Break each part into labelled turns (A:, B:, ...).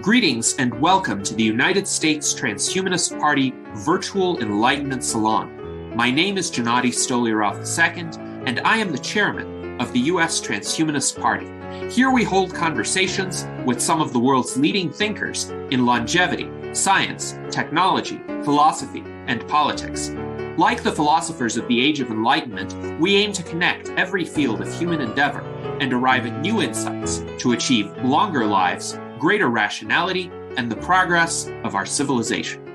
A: Greetings and welcome to the United States Transhumanist Party Virtual Enlightenment Salon. My name is Gennady Stoliarov II, and I am the chairman of the U.S. Transhumanist Party. Here we hold conversations with some of the world's leading thinkers in longevity, science, technology, philosophy, and politics. Like the philosophers of the Age of Enlightenment, we aim to connect every field of human endeavor and arrive at new insights to achieve longer lives, greater rationality, and the progress of our civilization.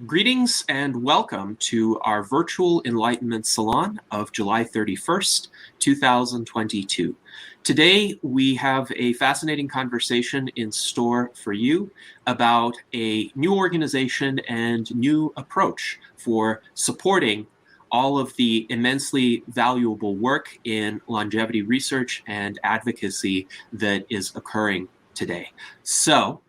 A: Greetings and welcome to our virtual Enlightenment Salon of July 31st, 2022. Today, we have a fascinating conversation in store for you about a new organization and new approach for supporting all of the immensely valuable work in longevity research and advocacy that is occurring today. So,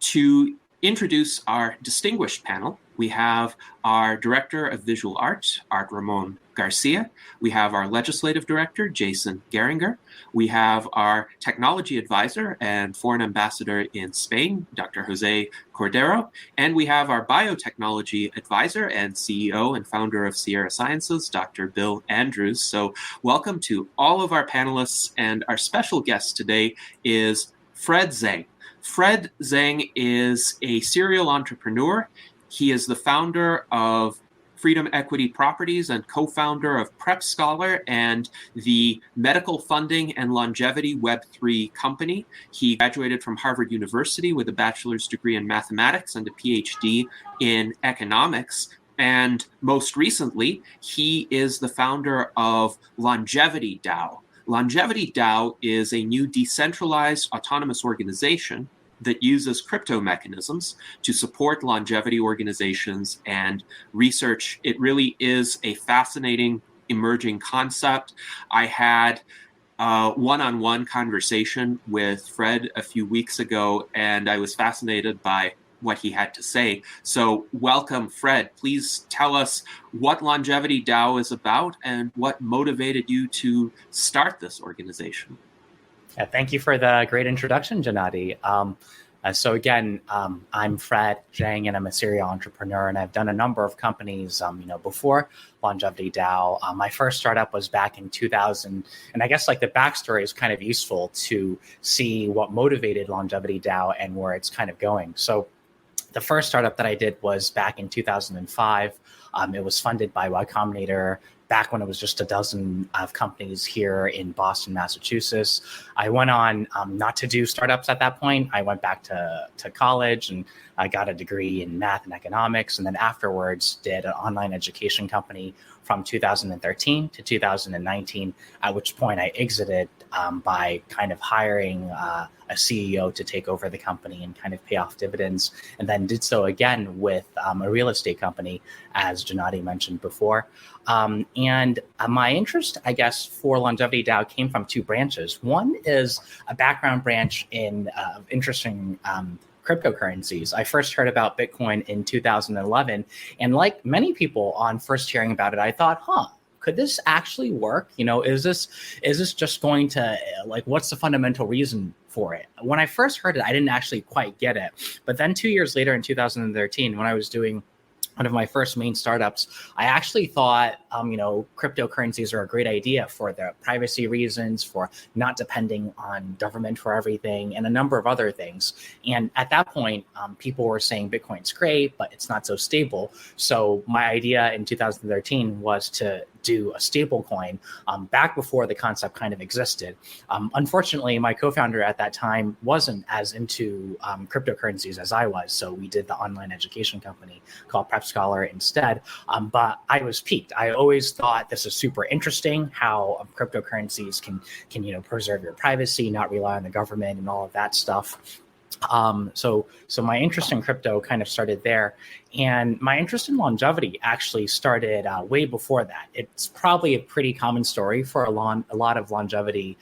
A: to introduce our distinguished panel, we have our Director of Visual Art, Art Ramon Garcia. We have our Legislative Director, Jason Geringer. We have our Technology Advisor and Foreign Ambassador in Spain, Dr. Jose Cordero. And we have our Biotechnology Advisor and CEO and founder of Sierra Sciences, Dr. Bill Andrews. So welcome to all of our panelists. And our special guest today is Fred Zhang. Fred Zhang is a serial entrepreneur. He is the founder of Freedom Equity Properties and co-founder of Prep Scholar and the medical funding and longevity Web3 company. He graduated from Harvard University with a bachelor's degree in mathematics and a PhD in economics. And most recently, he is the founder of LongevityDAO. LongevityDAO is a new decentralized autonomous organization that uses crypto mechanisms to support longevity organizations and research. It really is a fascinating emerging concept. I had a one-on-one conversation with Fred a few weeks ago, and I was fascinated by what he had to say. So welcome, Fred. Please tell us what LongevityDAO is about and what motivated you to start this organization.
B: Yeah, thank you for the great introduction, Gennady. So again, I'm Fred Zhang, and I'm a serial entrepreneur, and I've done a number of companies, before LongevityDAO. My first startup was back in 2000, and I guess the backstory is kind of useful to see what motivated LongevityDAO and where it's kind of going. So the first startup that I did was back in 2005. It was funded by Y Combinator back when it was just a dozen of companies here in Boston, Massachusetts. I went on not to do startups at that point. I went back to college and I got a degree in math and economics. And then afterwards did an online education company from 2013 to 2019, at which point I exited by kind of hiring a CEO to take over the company and kind of pay off dividends, and then did so again with a real estate company, as Gennady mentioned before. And my interest, I guess, for LongevityDAO came from two branches. One is a background branch in interesting cryptocurrencies. I first heard about Bitcoin in 2011. And like many people on first hearing about it, I thought, could this actually work? Is this just going to, what's the fundamental reason for it? When I first heard it, I didn't actually quite get it. But then 2 years later in 2013, when I was doing one of my first main startups, I actually thought, cryptocurrencies are a great idea for the privacy reasons, for not depending on government for everything, and a number of other things. And at that point, people were saying Bitcoin's great, but it's not so stable. So my idea in 2013 was to do a stable coin back before the concept kind of existed. Unfortunately, my co-founder at that time wasn't as into cryptocurrencies as I was. So we did the online education company called Prep Scholar instead. But I was piqued. I always thought this is super interesting, how cryptocurrencies can preserve your privacy, not rely on the government and all of that stuff. So my interest in crypto kind of started there, and my interest in longevity actually started way before that. It's probably a pretty common story for a lot of longevity,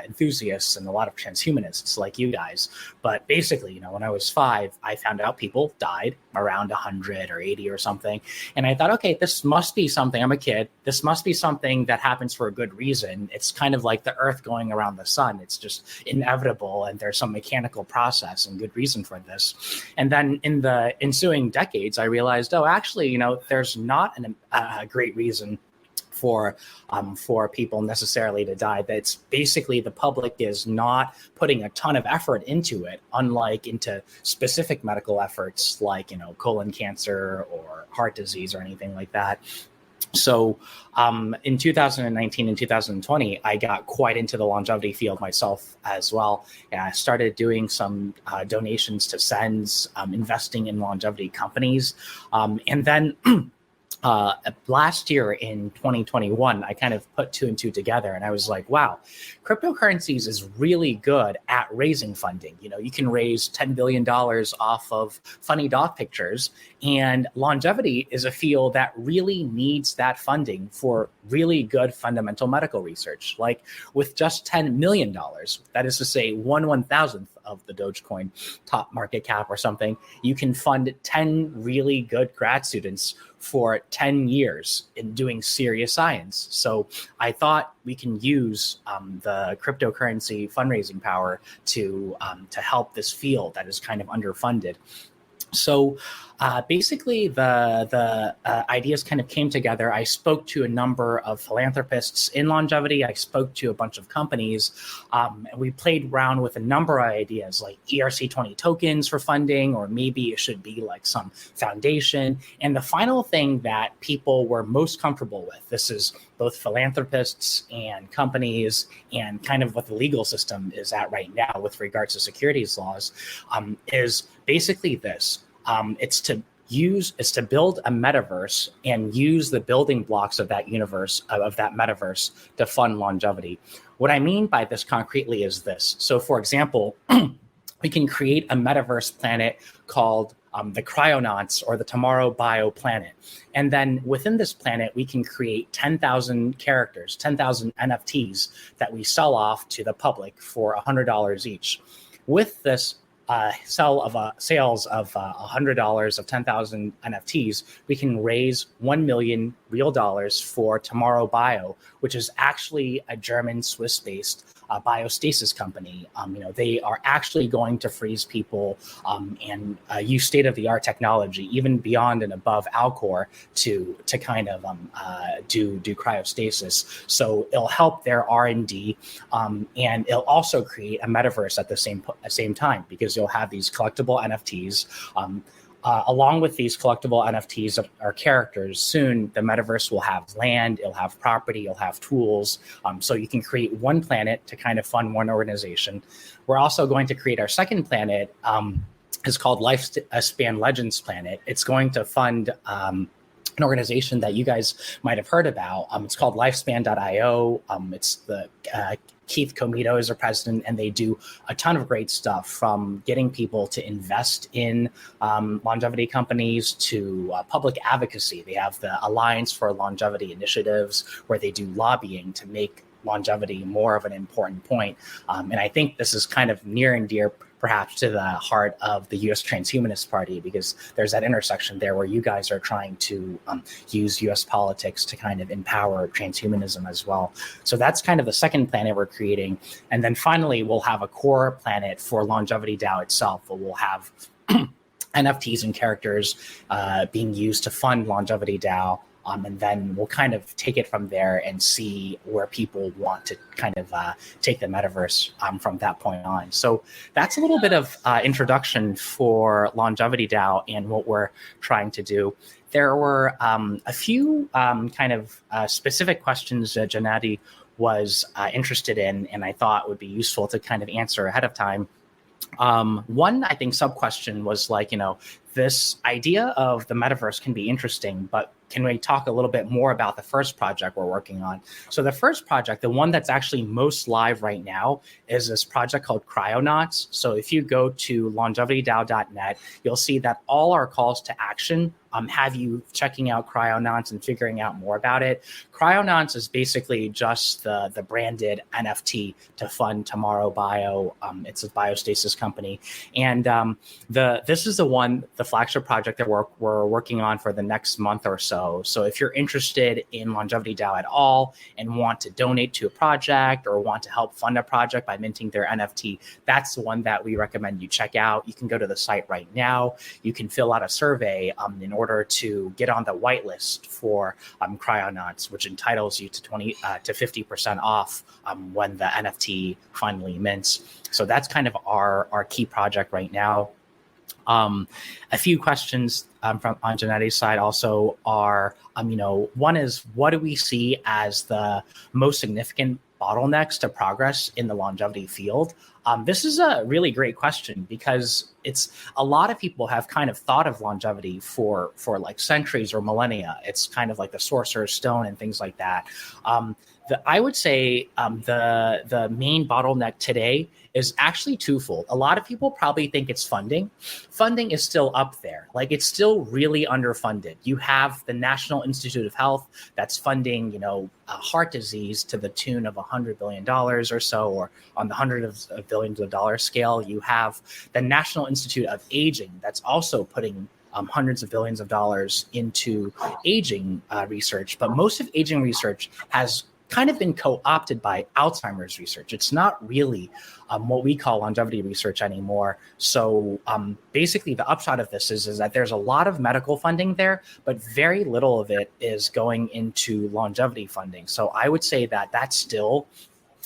B: enthusiasts and a lot of transhumanists like you guys. But basically, when I was 5, I found out people died around 100 or 80 or something, and I thought, okay, this must be something. I'm a kid. This must be something that happens for a good reason. It's kind of like the Earth going around the sun. It's just inevitable, and there's some mechanical process and good reason for this. And then in the ensuing decades, I realized, actually, there's not a great reason for people necessarily to die. That's basically the public is not putting a ton of effort into it, unlike into specific medical efforts like colon cancer or heart disease or anything like that. So in 2019 and 2020, I got quite into the longevity field myself as well. And I started doing some donations to SENS, investing in longevity companies. And then last year in 2021, I kind of put 2 and 2 together, and I was like, wow, cryptocurrencies is really good at raising funding. You can raise $10 billion off of funny dog pictures, and longevity is a field that really needs that funding for really good fundamental medical research. Like with just $10 million, that is to say 1/1000th of the Dogecoin top market cap or something, you can fund 10 really good grad students for 10 years in doing serious science. So I thought we can use the cryptocurrency fundraising power to help this field that is kind of underfunded. So basically, the ideas kind of came together. I spoke to a number of philanthropists in longevity. I spoke to a bunch of companies. And we played around with a number of ideas like ERC20 tokens for funding, or maybe it should be like some foundation. And the final thing that people were most comfortable with, this is both philanthropists and companies and kind of what the legal system is at right now with regards to securities laws, is basically this. It's to build a metaverse and use the building blocks of that universe, of that metaverse, to fund longevity. What I mean by this concretely is this. So, for example, we can create a metaverse planet called the Cryonauts, or the Tomorrow Bio planet. And then within this planet, we can create 10,000 characters, 10,000 NFTs that we sell off to the public for $100 each. With this sales of $100 of 10,000 NFTs, we can raise $1 million real dollars for Tomorrow Bio, which is actually a German Swiss-based biostasis company. They are actually going to freeze people and use state-of-the-art technology, even beyond and above Alcor, to kind of do cryostasis. So it'll help their R&D, and it'll also create a metaverse at the same time, because you'll have these collectible NFTs. Along with these collectible NFTs or characters, soon the metaverse will have land, it'll have property, it'll have tools. So you can create one planet to kind of fund one organization. We're also going to create our second planet. It's called Lifespan Legends Planet. It's going to fund an organization that you guys might have heard about. It's called Lifespan.io. It's the Keith Comito is their president, and they do a ton of great stuff, from getting people to invest in longevity companies to public advocacy. They have the Alliance for Longevity Initiatives, where they do lobbying to make longevity more of an important point. And I think this is kind of near and dear perhaps to the heart of the U.S. Transhumanist Party, because there's that intersection there where you guys are trying to use U.S. politics to kind of empower transhumanism as well. So that's kind of the second planet we're creating. And then finally, we'll have a core planet for LongevityDAO itself, where we'll have NFTs and characters being used to fund LongevityDAO. And then we'll kind of take it from there and see where people want to kind of take the metaverse from that point on. So that's a little bit of introduction for LongevityDAO and what we're trying to do. There were a few kind of specific questions that Gennady was interested in, and I thought would be useful to kind of answer ahead of time. One, I think, sub question was like, this idea of the metaverse can be interesting, but can we talk a little bit more about the first project we're working on? So the first project, the one that's actually most live right now, is this project called Cryonauts. So if you go to LongevityDAO.net, you'll see that all our calls to action have you checking out Cryonauts and figuring out more about it. Cryonauts is basically just the branded NFT to fund Tomorrow Bio. It's a biostasis company. And this is the flagship project that we're working on for the next month or so. So if you're interested in LongevityDAO at all and want to donate to a project or want to help fund a project by minting their NFT, that's the one that we recommend you check out. You can go to the site right now. You can fill out a survey in order to get on the whitelist for Cryonauts, which entitles you to 20 to 50% off when the NFT finally mints. So that's kind of our key project right now. A few questions from on Janetti's side also are, one is, what do we see as the most significant bottlenecks to progress in the longevity field? This is a really great question because it's a lot of people have kind of thought of longevity for like centuries or millennia. It's kind of like the Sorcerer's Stone and things like that. I would say the main bottleneck today is actually twofold. A lot of people probably think it's funding. Funding is still up there. Like, it's still really underfunded. You have the National Institute of Health that's funding, heart disease to the tune of $100 billion or so, or on the hundreds of billions of dollars scale. You have the National Institute of Aging that's also putting hundreds of billions of dollars into aging research. But most of aging research has kind of been co-opted by Alzheimer's research. It's not really what we call longevity research anymore. So basically the upshot of this is that there's a lot of medical funding there, but very little of it is going into longevity funding. So I would say that that's still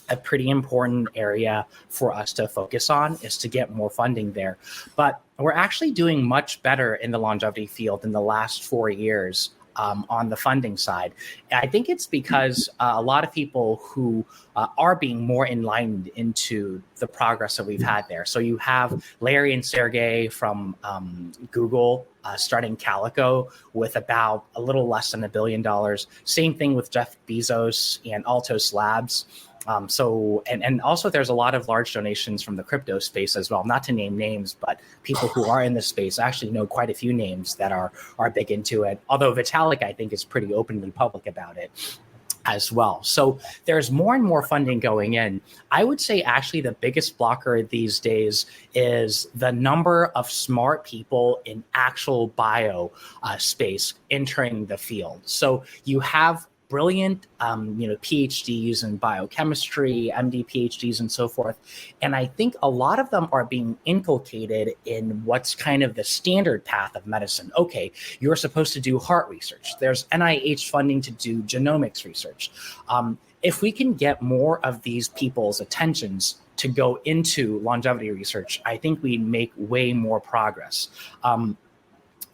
B: a pretty important area for us to focus on, is to get more funding there. But we're actually doing much better in the longevity field in the last 4 years on the funding side. I think it's because a lot of people who are being more enlightened into the progress that we've had there. So you have Larry and Sergey from Google starting Calico with about a little less than $1 billion. Same thing with Jeff Bezos and Altos Labs. And also there's a lot of large donations from the crypto space as well, not to name names, but people who are in this space actually know quite a few names that are big into it. Although Vitalik, I think, is pretty openly public about it as well. So there's more and more funding going in. I would say actually the biggest blocker these days is the number of smart people in actual bio space entering the field. So you have brilliant, PhDs in biochemistry, MD PhDs, and so forth. And I think a lot of them are being inculcated in what's kind of the standard path of medicine. Okay, you're supposed to do heart research. There's NIH funding to do genomics research. If we can get more of these people's attentions to go into longevity research, I think we make way more progress.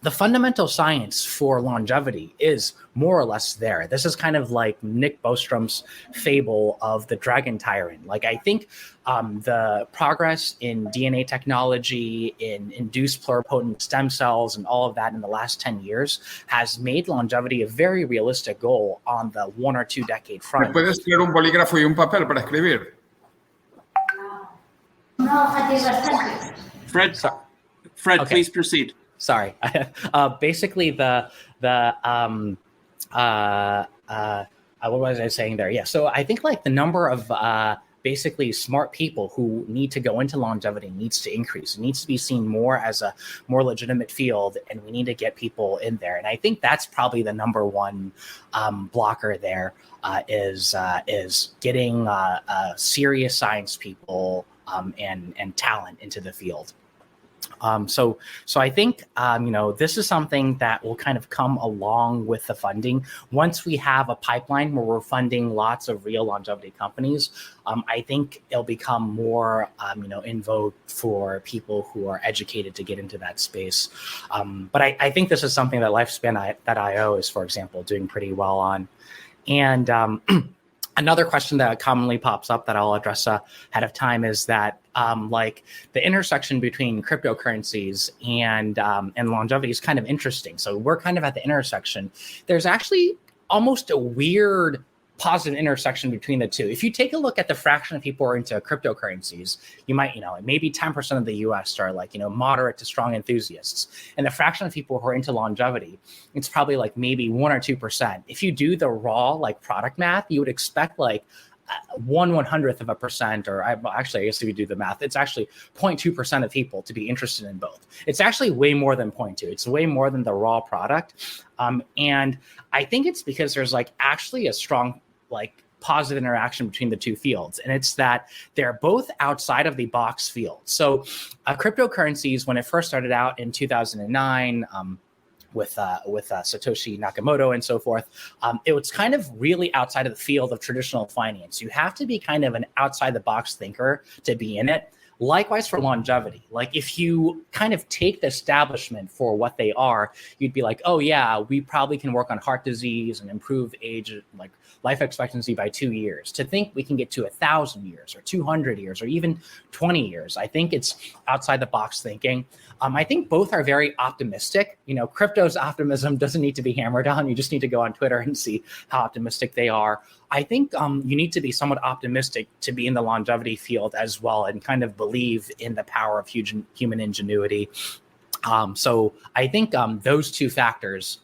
B: The fundamental science for longevity is more or less there. This is kind of like Nick Bostrom's fable of the dragon tyrant. Like, I think the progress in DNA technology, in induced pluripotent stem cells, and all of that in the last 10 years has made longevity a very realistic goal on the 1 or 2 decade front.
C: ¿Me puedes traer un bolígrafo y un papel para escribir?
A: Fred,
B: Okay.
A: please proceed.
B: Sorry. Basically, what was I saying there? Yeah. So I think like the number of basically smart people who need to go into longevity needs to increase. It needs to be seen more as a more legitimate field, and we need to get people in there. And I think that's probably the number one blocker there is getting serious science people and talent into the field. So I think, this is something that will kind of come along with the funding. Once we have a pipeline where we're funding lots of real longevity companies, I think it'll become more, in vogue for people who are educated to get into that space. But I think this is something that Lifespan.io is, for example, doing pretty well on. And Another question that commonly pops up that I'll address ahead of time is that like the intersection between cryptocurrencies and longevity is kind of interesting. So we're kind of at the intersection. There's actually almost a weird positive intersection between the two. If you take a look at the fraction of people who are into cryptocurrencies, you might, maybe 10% of the US are like, moderate to strong enthusiasts. And the fraction of people who are into longevity, it's probably like maybe 1 or 2%. If you do the raw like product math, you would expect like 1/100%, or I guess if you do the math, it's actually 0.2% of people to be interested in both. It's actually way more than 0.2. It's way more than the raw product. And I think it's because there's like actually a strong like positive interaction between the two fields. And it's that they're both outside of the box field. So cryptocurrencies, when it first started out in 2009, with Satoshi Nakamoto and so forth, it was kind of really outside of the field of traditional finance. You have to be kind of an outside the box thinker to be in it. Likewise for longevity. Like if you kind of take the establishment for what they are, you'd be like, oh yeah, we probably can work on heart disease and improve age, like life expectancy by 2 years. To think we can get to 1,000 years or 200 years or even 20 years, I think it's outside the box thinking. I think both are very optimistic. Crypto's optimism doesn't need to be hammered on. You just need to go on Twitter and see how optimistic they are. I think you need to be somewhat optimistic to be in the longevity field as well and kind of believe in the power of human ingenuity. So I think those two factors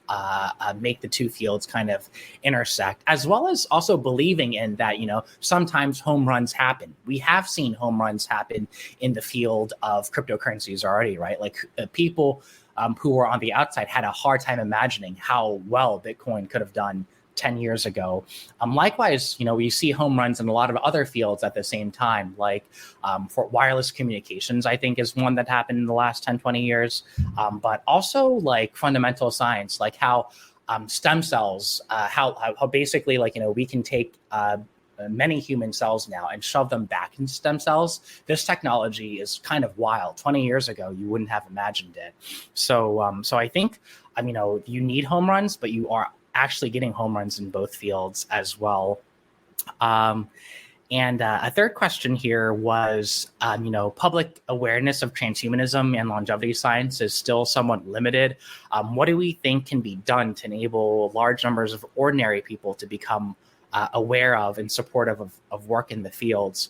B: make the two fields kind of intersect, as well as also believing in that, sometimes home runs happen. We have seen home runs happen in the field of cryptocurrencies already, right? Like people who were on the outside had a hard time imagining how well Bitcoin could have done 10 years ago. Likewise, we see home runs in a lot of other fields at the same time, like for wireless communications, I think is one that happened in the last 10, 20 years. But also like fundamental science, like how stem cells, how basically like, we can take many human cells now and shove them back into stem cells. This technology is kind of wild. 20 years ago, you wouldn't have imagined it. So I think, you need home runs, but you are actually getting home runs in both fields as well. And a third question here was, public awareness of transhumanism and longevity science is still somewhat limited. What do we think can be done to enable large numbers of ordinary people to become aware of and supportive of work in the fields?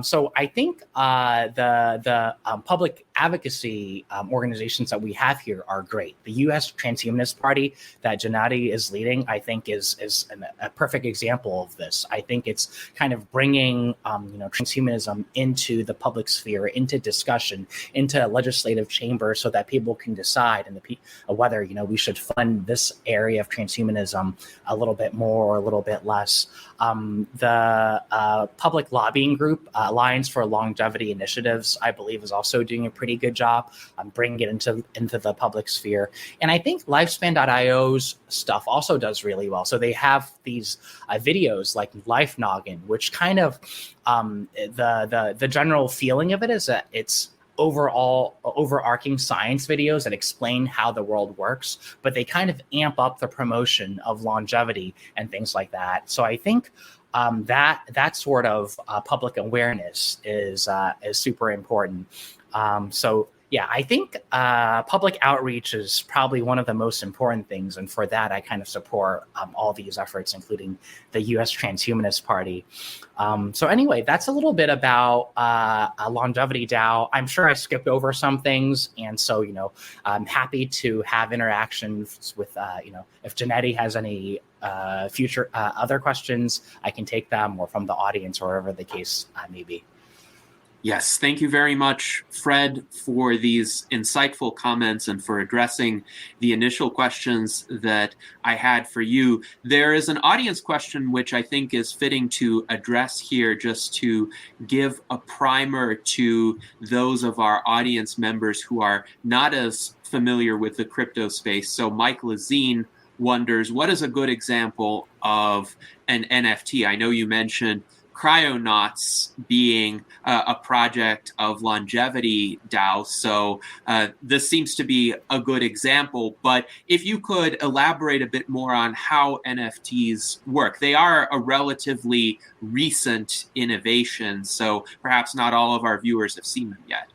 B: So I think the public advocacy organizations that we have here are great. The U.S. Transhumanist Party that Gennady is leading, I think, is a perfect example of this. I think it's kind of bringing transhumanism into the public sphere, into discussion, into legislative chamber, so that people can decide whether we should fund this area of transhumanism a little bit more or a little bit less. The public lobbying group Alliance for Longevity Initiatives, I believe, is also doing a pretty good job bringing it into the public sphere. And I think Lifespan.io's stuff also does really well. So they have these videos like Life Noggin, which kind of the general feeling of it is that it's overarching science videos that explain how the world works, but they kind of amp up the promotion of longevity and things like that. So I think that sort of public awareness is super important. So yeah, I think public outreach is probably one of the most important things. And for that, I kind of support all these efforts, including the U.S. Transhumanist Party. So anyway, that's a little bit about LongevityDAO. I'm sure I skipped over some things. And so, I'm happy to have interactions with, if Gennady has any future other questions, I can take them, or from the audience, or whatever the case may be.
A: Yes, thank you very much, Fred, for these insightful comments and for addressing the initial questions that I had for you. There is an audience question which I think is fitting to address here, just to give a primer to those of our audience members who are not as familiar with the crypto space. So Mike Lazine wonders, what is a good example of an NFT? I know you mentioned Cryonauts being a project of LongevityDAO. So this seems to be a good example. But if you could elaborate a bit more on how NFTs work. They are a relatively recent innovation, so perhaps not all of our viewers have seen them yet.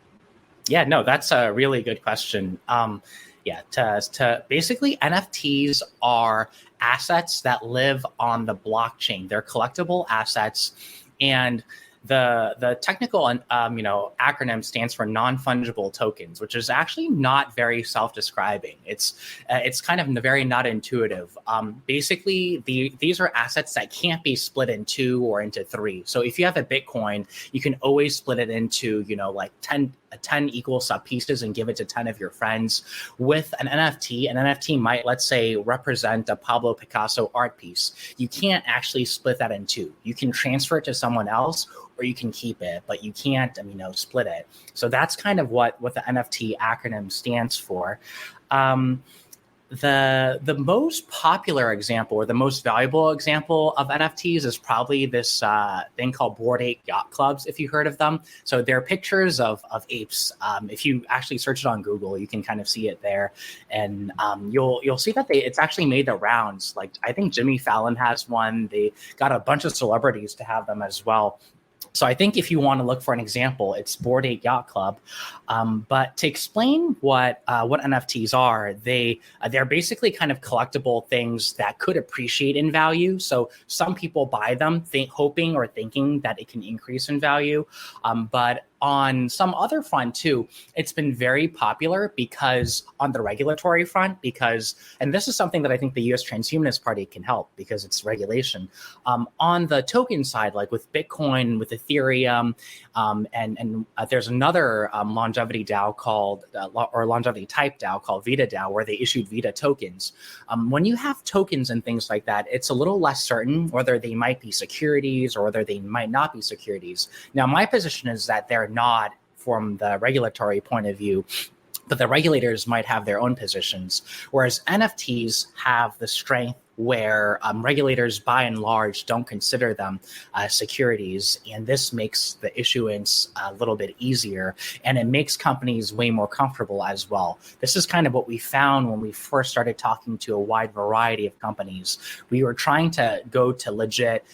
B: Yeah, no, that's a really good question. To basically, NFTs are assets that live on the blockchain. They're collectible assets, and the technical acronym stands for non-fungible tokens, which is actually not very self-describing. It's kind of very not intuitive. Basically, these are assets that can't be split in two or into three. So if you have a Bitcoin, you can always split it into 10 equal sub pieces and give it to 10 of your friends. With an NFT might, let's say, represent a Pablo Picasso art piece. You can't actually split that in two. You can transfer it to someone else, or you can keep it, but you can't, split it. So that's kind of what the NFT acronym stands for. The most popular example, or the most valuable example of NFTs, is probably this thing called Bored Ape Yacht Clubs, if you heard of them. So they're pictures of apes. If you actually search it on Google, you can kind of see it there, and you'll see that it's actually made the rounds. Like, I think Jimmy Fallon has one. They got a bunch of celebrities to have them as well. So I think if you want to look for an example, it's Bored Ape Yacht Club. But to explain what NFTs are, they're basically kind of collectible things that could appreciate in value. So some people buy them hoping or thinking that it can increase in value. But on some other front too, it's been very popular because on the regulatory front, and this is something that I think the U.S. Transhumanist Party can help because it's regulation. On the token side, like with Bitcoin, with Ethereum, and there's another longevity DAO called, or longevity type DAO called VitaDAO, where they issued Vita tokens. When you have tokens and things like that, it's a little less certain whether they might be securities or whether they might not be securities. Now, my position is that they're not from the regulatory point of view, but the regulators might have their own positions, whereas NFTs have the strength where regulators by and large don't consider them securities, and this makes the issuance a little bit easier, and it makes companies way more comfortable as well. This is kind of what we found when we first started talking to a wide variety of companies. We were trying to go to legit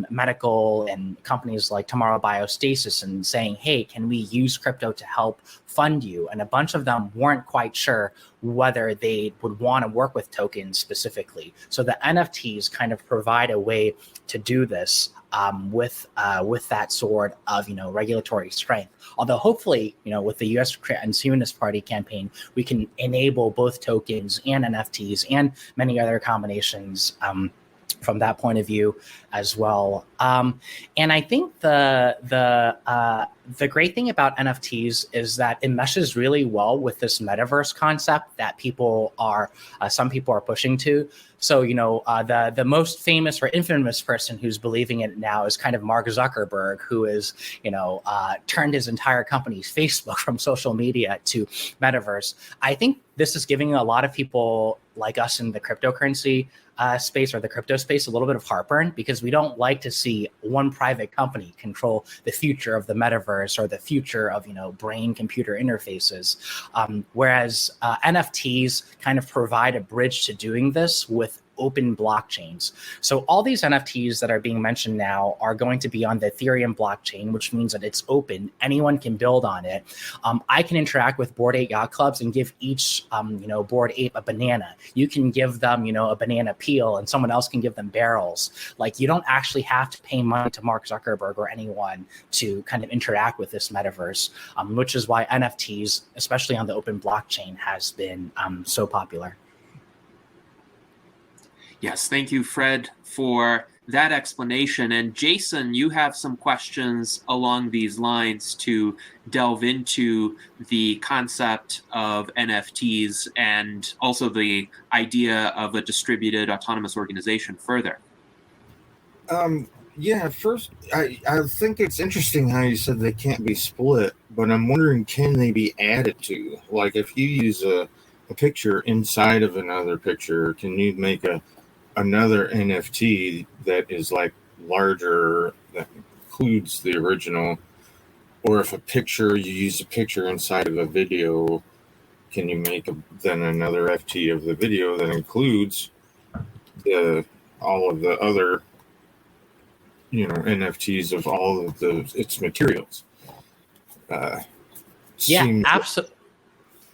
B: medical and companies like Tomorrow Biostasis and saying, hey, can we use crypto to help fund you? And a bunch of them weren't quite sure whether they would want to work with tokens specifically. So the NFTs kind of provide a way to do this with that sort of regulatory strength. Although hopefully with the U.S. Transhumanist Party campaign, we can enable both tokens and NFTs and many other combinations from that point of view as well. And I think the great thing about NFTs is that it meshes really well with this metaverse concept that some people are pushing to. So, the most famous or infamous person who's believing it now is kind of Mark Zuckerberg, who is, turned his entire company's Facebook from social media to metaverse. I think this is giving a lot of people like us in the cryptocurrency space or the crypto space a little bit of heartburn, because we don't like to see one private company control the future of the metaverse or the future of brain computer interfaces, whereas NFTs kind of provide a bridge to doing this with open blockchains. So all these NFTs that are being mentioned now are going to be on the Ethereum blockchain, which means that it's open. Anyone can build on it. I can interact with Bored Ape Yacht Clubs and give each, Bored Ape a banana. You can give them, a banana peel, and someone else can give them barrels. Like, you don't actually have to pay money to Mark Zuckerberg or anyone to kind of interact with this metaverse, which is why NFTs, especially on the open blockchain, has been so popular.
A: Yes, thank you, Fred, for that explanation. And Jason, you have some questions along these lines to delve into the concept of NFTs and also the idea of a distributed autonomous organization further.
D: Yeah, first, I think it's interesting how you said they can't be split, but I'm wondering, can they be added to? Like, if you use a picture inside of another picture, can you make another NFT that is like larger that includes the original, or if a picture, you use a picture inside of a video, can you make then another FT of the video that includes all of the other, NFTs of all of its materials?
B: Absolutely.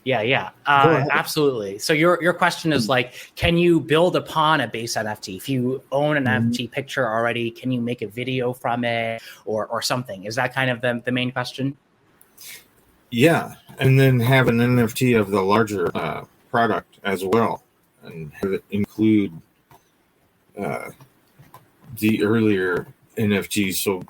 B: Yeah.
D: Go ahead.
B: Absolutely. So your question is like, can you build upon a base NFT? If you own an NFT picture already, can you make a video from it or something? Is that kind of the main question?
D: Yeah, and then have an NFT of the larger product as well, and have it include the earlier NFTs. So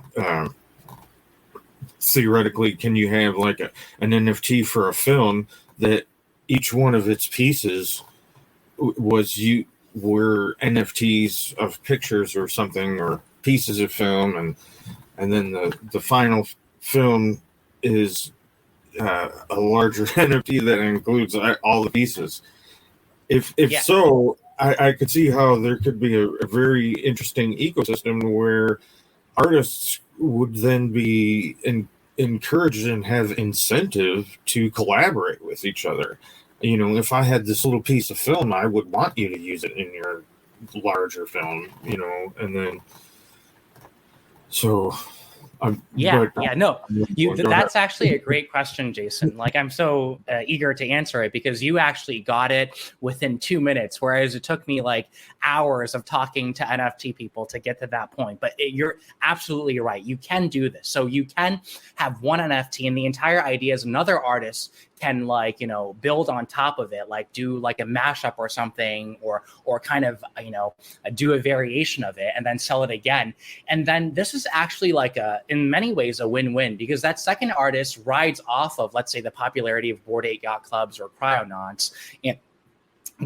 D: theoretically, can you have like an NFT for a film that each one of its pieces were NFTs of pictures or something, or pieces of film, and then the final film is a larger NFT that includes all the pieces. If so, I could see how there could be a very interesting ecosystem where artists would then be encouraged and have incentive to collaborate with each other. If I had this little piece of film, I would want you to use it in your larger film, and then so.
B: That's actually a great question, Jason. Like, I'm so eager to answer it because you actually got it within 2 minutes, whereas it took me like hours of talking to NFT people to get to that point. But you're absolutely right. You can do this. So you can have one NFT, and the entire idea is another artist can build on top of it, like do like a mashup or something, or kind of, do a variation of it and then sell it again. And then this is actually like in many ways a win-win, because that second artist rides off of, let's say, the popularity of Bored Ape Yacht Clubs or Cryonauts, and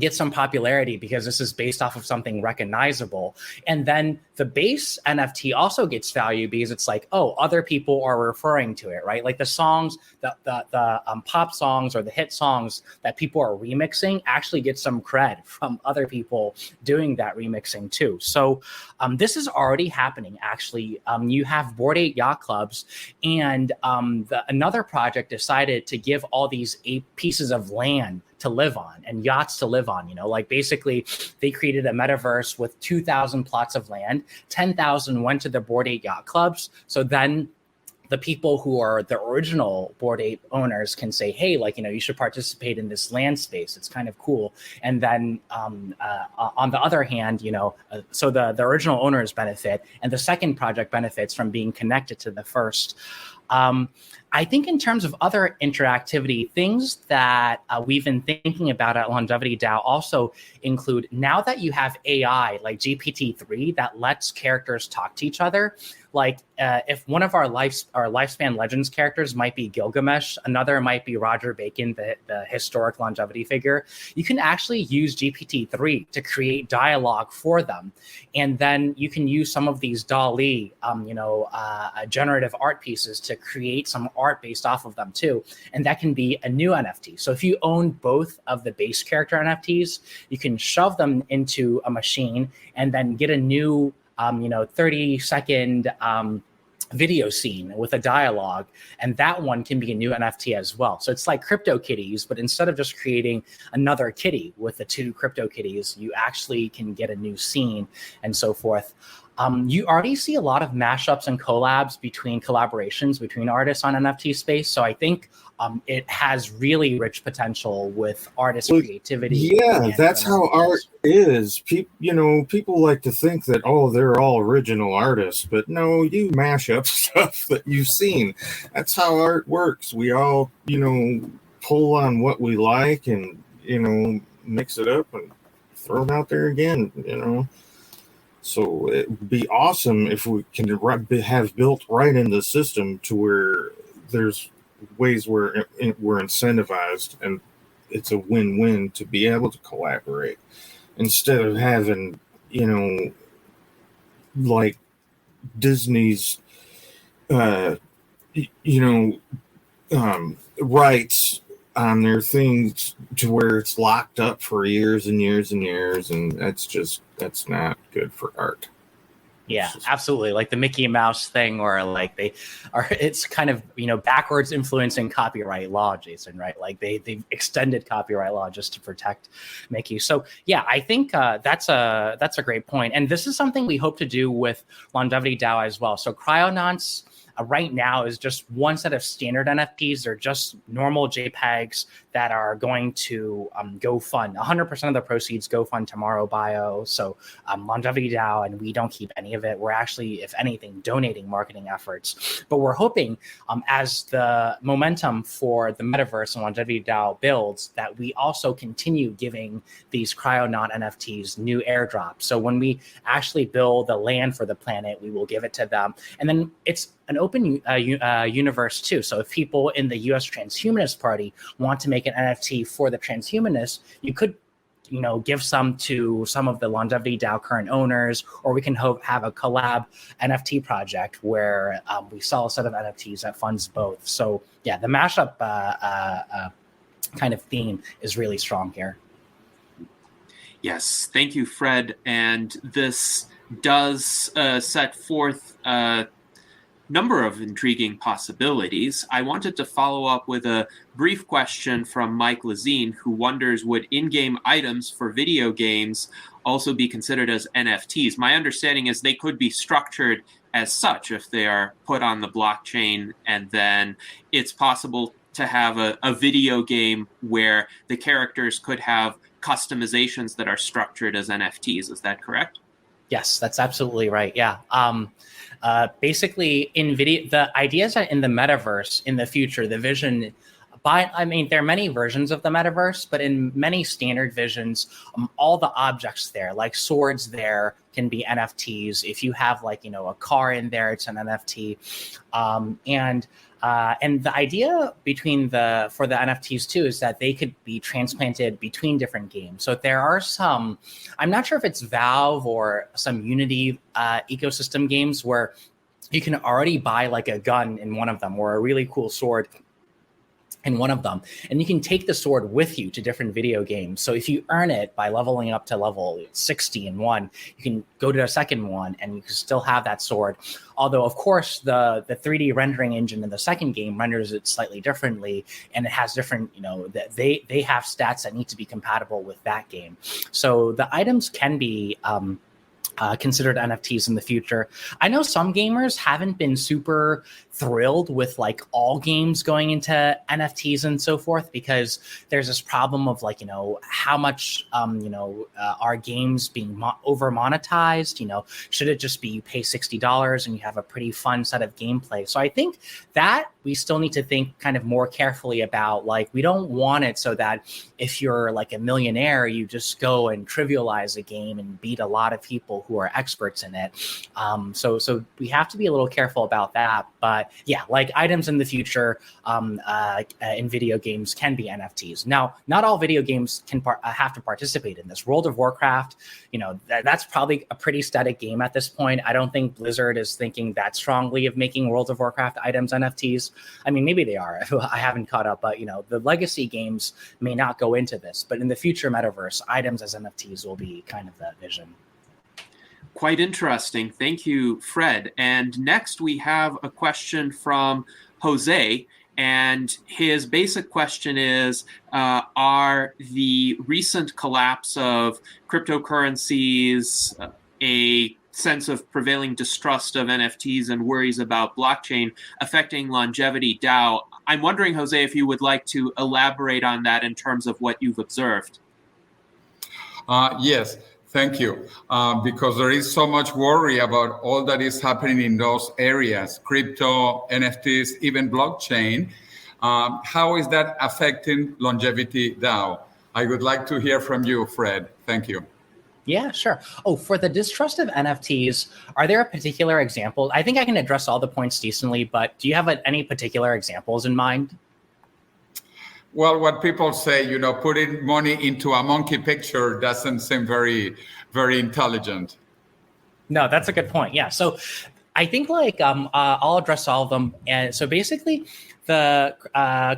B: get some popularity because this is based off of something recognizable. And then the base NFT also gets value because it's like, oh, other people are referring to it, right? Like the songs, the pop songs or the hit songs that people are remixing actually get some cred from other people doing that remixing too. So this is already happening, actually. You have Bored Ape Yacht Clubs, and another project decided to give all these 8 pieces of land to live on and yachts to live on. Like basically they created a metaverse with 2,000 plots of land. 10,000 went to the Bored Ape Yacht Clubs. So then the people who are the original Bored Ape owners can say, hey, you should participate in this land space. It's kind of cool. And then on the other hand, so the original owners benefit, and the second project benefits from being connected to the first. I think in terms of other interactivity, things that we've been thinking about at LongevityDAO also include, now that you have AI like GPT-3 that lets characters talk to each other, like if one of our Lifespan Legends characters might be Gilgamesh, another might be Roger Bacon, the historic longevity figure, you can actually use GPT-3 to create dialogue for them. And then you can use some of these DALL-E, generative art pieces to create some art based off of them too. And that can be a new NFT. So if you own both of the base character NFTs, you can shove them into a machine and then get a new 30-second video scene with a dialogue, and that one can be a new NFT as well. So it's like CryptoKitties, but instead of just creating another kitty with the 2 CryptoKitties, you actually can get a new scene and so forth. You already see a lot of mashups and collaborations between artists on NFT space. So I think it has really rich potential with artist creativity.
D: Yeah, that's how art is. People like to think that, they're all original artists, but no, you mash up stuff that you've seen. That's how art works. We all, pull on what we like and, mix it up and throw it out there again, So it would be awesome if we can have built right in the system to where there's ways where we're incentivized and it's a win-win to be able to collaborate, instead of having, like Disney's, rights on their things to where it's locked up for years and years and years, and that's not good for art.
B: Yeah, absolutely. Like the Mickey Mouse thing, or like it's kind of, backwards influencing copyright law, Jason, right? Like they've extended copyright law just to protect Mickey. So yeah, I think that's a great point. And this is something we hope to do with LongevityDAO as well. So Cryonauts right now is just one set of standard NFTs. They're just normal JPEGs that are going to go fund. 100% of the proceeds go fund Tomorrow Bio. So LongevityDAO, and we don't keep any of it. We're actually, if anything, donating marketing efforts. But we're hoping as the momentum for the metaverse and LongevityDAO builds, that we also continue giving these Cryonaut NFTs new airdrops. So when we actually build the land for the planet, we will give it to them. And then it's an open universe too. So if people in the US Transhumanist Party want to make an NFT for the transhumanists, you could give some to some of the LongevityDAO current owners, or we can have a collab NFT project where we sell a set of NFTs that funds both. So yeah, the mashup kind of theme is really strong here.
A: Yes, thank you, Fred. And this does set forth a number of intriguing possibilities. I wanted to follow up with a brief question from Mike Lazine, who wonders, would in-game items for video games also be considered as NFTs? My understanding is they could be structured as such if they are put on the blockchain, and then it's possible to have a video game where the characters could have customizations that are structured as NFTs. Is that correct?
B: Yes, that's absolutely right. Yeah. Basically, the ideas are in the metaverse in the future, the vision. There are many versions of the metaverse, but in many standard visions, all the objects there, like swords there, can be NFTs. If you have a car in there, it's an NFT. And the idea for the NFTs too is that they could be transplanted between different games. So there are some, I'm not sure if it's Valve or some Unity ecosystem games where you can already buy like a gun in one of them or a really cool sword in one of them, and you can take the sword with you to different video games. So if you earn it by leveling up to level 60 in one, you can go to a second one and you can still have that sword. Although, of course, the 3D rendering engine in the second game renders it slightly differently, and it has different, they have stats that need to be compatible with that game. So the items can be considered NFTs in the future. I know some gamers haven't been super thrilled with all games going into NFTs and so forth, because there's this problem of how much are games being over monetized. Should it just be you pay $60 and you have a pretty fun set of gameplay? So I think that we still need to think kind of more carefully about, we don't want it so that if you're a millionaire, you just go and trivialize a game and beat a lot of people who are experts in it. So we have to be a little careful about that. But yeah, items in the future in video games can be NFTs. Now, not all video games can have to participate in this. World of Warcraft, that's probably a pretty static game at this point. I don't think Blizzard is thinking that strongly of making World of Warcraft items NFTs. I mean, maybe they are. I haven't caught up, but the legacy games may not go into this. But in the future metaverse, items as NFTs will be kind of the vision.
A: Quite interesting. Thank you, Fred. And next we have a question from Jose. And his basic question is, are the recent collapse of cryptocurrencies, a sense of prevailing distrust of NFTs and worries about blockchain affecting LongevityDAO? I'm wondering, Jose, if you would like to elaborate on that in terms of what you've observed.
C: Yes. Thank you. Because there is so much worry about all that is happening in those areas, crypto, NFTs, even blockchain. How is that affecting LongevityDAO? I would like to hear from you, Fred. Thank you.
B: Yeah, sure. Oh, for the distrust of NFTs, are there a particular example? I think I can address all the points decently, but do you have any particular examples in mind?
C: Well, what people say, putting money into a monkey picture doesn't seem very, very intelligent.
B: No, that's a good point. Yeah. So I think I'll address all of them. And so basically the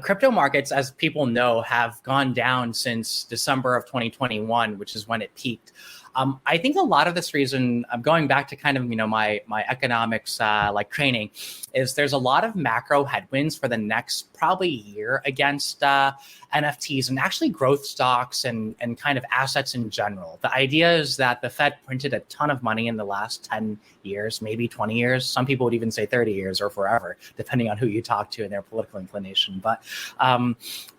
B: crypto markets, as people know, have gone down since December of 2021, which is when it peaked. I think a lot of this reason, I'm going back to kind of, my economics like training, is there's a lot of macro headwinds for the next probably year against NFTs and actually growth stocks and kind of assets in general. The idea is that the Fed printed a ton of money in the last 10 years, maybe 20 years. Some people would even say 30 years or forever, depending on who you talk to and their political inclination. But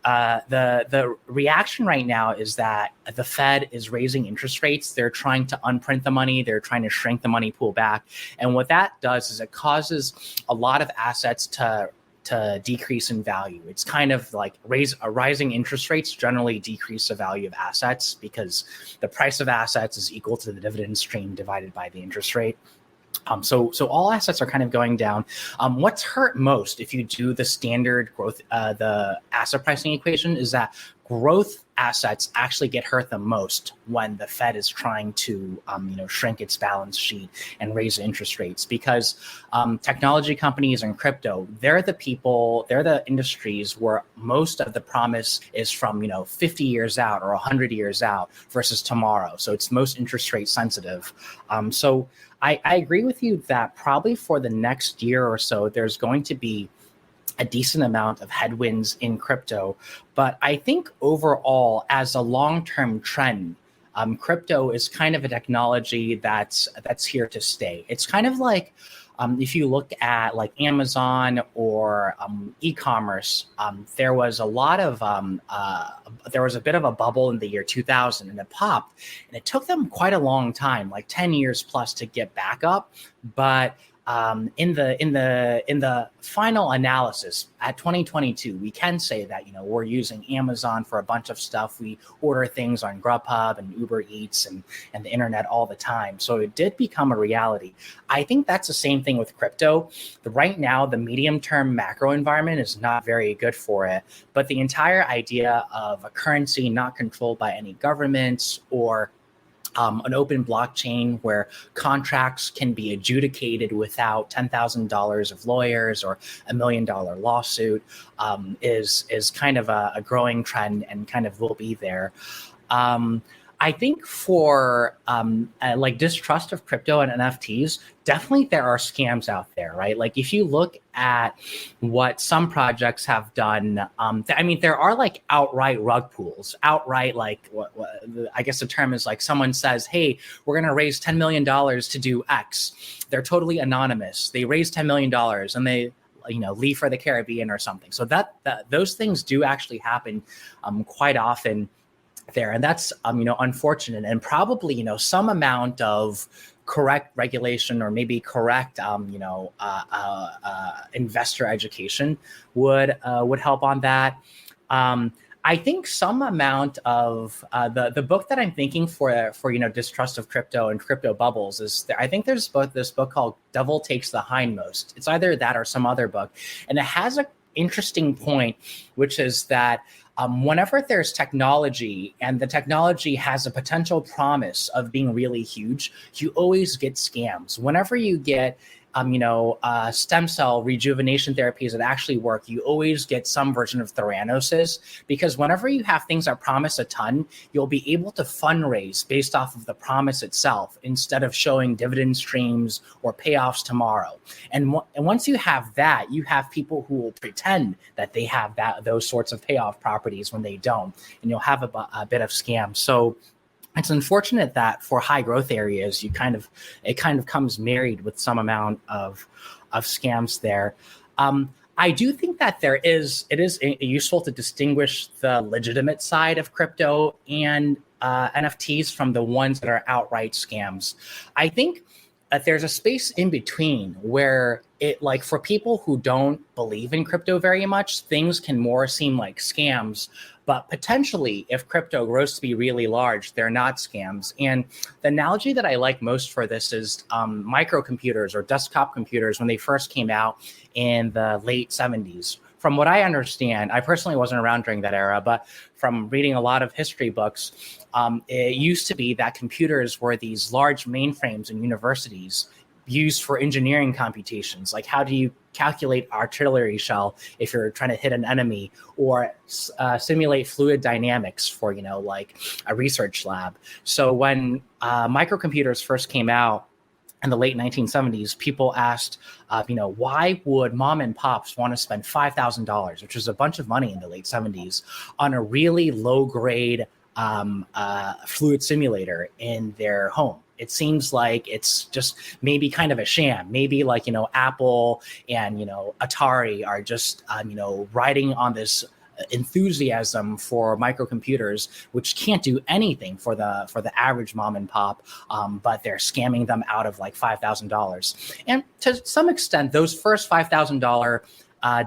B: the reaction right now is that the Fed is raising interest rates. They're trying to unprint the money. They're trying to shrink the money pool back. And what that does is it causes a lot of assets to decrease in value. It's kind of like rising interest rates generally decrease the value of assets because the price of assets is equal to the dividend stream divided by the interest rate. So all assets are kind of going down. What's hurt most if you do the standard growth, the asset pricing equation, is that growth assets actually get hurt the most when the Fed is trying to, shrink its balance sheet and raise interest rates, because technology companies and crypto, they're the industries where most of the promise is from, 50 years out or 100 years out versus tomorrow. So it's most interest rate sensitive. So I agree with you that probably for the next year or so, there's going to be a decent amount of headwinds in crypto. But I think overall, as a long-term trend, crypto is kind of a technology that's here to stay. It's kind of like if you look at like Amazon or e-commerce, there was a bit of a bubble in the year 2000 and it popped, and it took them quite a long time, like 10 years plus, to get back up. But in the final analysis at 2022, we can say that we're using Amazon for a bunch of stuff. We order things on Grubhub and Uber Eats and the internet all the time. So it did become a reality. I think that's the same thing with crypto. Right now, the medium-term macro environment is not very good for it. But the entire idea of a currency not controlled by any governments, or an open blockchain where contracts can be adjudicated without $10,000 of lawyers or $1 million lawsuit, is kind of a growing trend and kind of will be there. I think for like distrust of crypto and NFTs, definitely there are scams out there, right? Like if you look at what some projects have done, there are like outright rug pulls, like what I guess the term is like someone says, hey, we're going to raise $10 million to do X. They're totally anonymous. They raise $10 million and they leave for the Caribbean or something. So that those things do actually happen quite often there. And that's, unfortunate, and probably, some amount of correct regulation or maybe correct, investor education would help on that. I think some amount of the book that I'm thinking for distrust of crypto and crypto bubbles is I think there's this book called Devil Takes the Hindmost. It's either that or some other book. And it has an interesting point, which is that whenever there's technology and the technology has a potential promise of being really huge, you always get scams. Whenever you get stem cell rejuvenation therapies that actually work, you always get some version of Theranosis, because whenever you have things that promise a ton, you'll be able to fundraise based off of the promise itself instead of showing dividend streams or payoffs tomorrow. And once you have that, you have people who will pretend that they have those sorts of payoff properties when they don't, and you'll have a bit of scam. So it's unfortunate that for high growth areas, it kind of comes married with some amount of scams there. I do think that it is useful to distinguish the legitimate side of crypto and NFTs from the ones that are outright scams. I think that there's a space in between where it, like, for people who don't believe in crypto very much, things can more seem like scams. But potentially, if crypto grows to be really large, they're not scams. And the analogy that I like most for this is microcomputers or desktop computers when they first came out in the late 70s. From what I understand, I personally wasn't around during that era, but from reading a lot of history books, it used to be that computers were these large mainframes in universities used for engineering computations. Like, how do you calculate artillery shell if you're trying to hit an enemy, or simulate fluid dynamics for, like a research lab. So when microcomputers first came out in the late 1970s, people asked, why would mom and pops want to spend $5,000, which was a bunch of money in the late 70s, on a really low grade fluid simulator in their home? It seems like it's just maybe kind of a sham. Maybe like, Apple and, Atari are just, riding on this enthusiasm for microcomputers, which can't do anything for the average mom and pop, but they're scamming them out of like $5,000. And to some extent, those first $5,000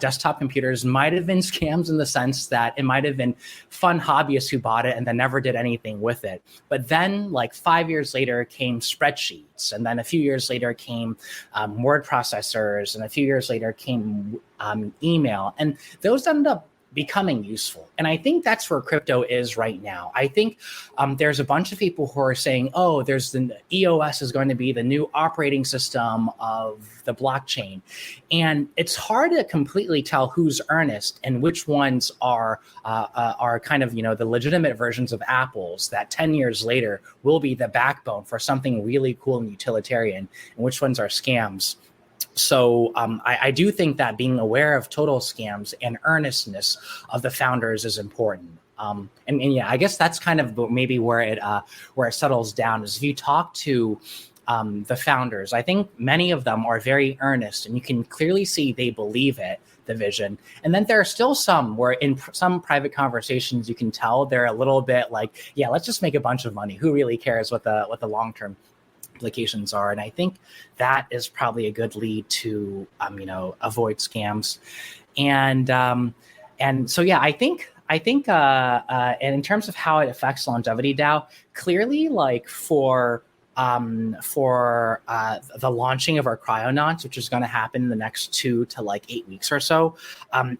B: desktop computers might have been scams, in the sense that it might have been fun hobbyists who bought it and then never did anything with it. But then, like 5 years later, came spreadsheets, and then a few years later came word processors, and a few years later came email, and those ended up becoming useful. And I think that's where crypto is right now. I think there's a bunch of people who are saying, oh, there's the EOS is going to be the new operating system of the blockchain. And it's hard to completely tell who's earnest and which ones are kind of, the legitimate versions of apples that 10 years later will be the backbone for something really cool and utilitarian, and which ones are scams. So I do think that being aware of total scams and earnestness of the founders is important. And yeah, I guess that's kind of maybe where it settles down, is if you talk to the founders, I think many of them are very earnest, and you can clearly see they believe it, the vision. And then there are still some where in some private conversations, you can tell they're a little bit like, yeah, let's just make a bunch of money. Who really cares what the long-term implications are? And I think that is probably a good lead to avoid scams. And so yeah, I think and in terms of how it affects LongevityDAO, clearly, like for the launching of our cryonauts, which is going to happen in the next 2 to 8 weeks or so,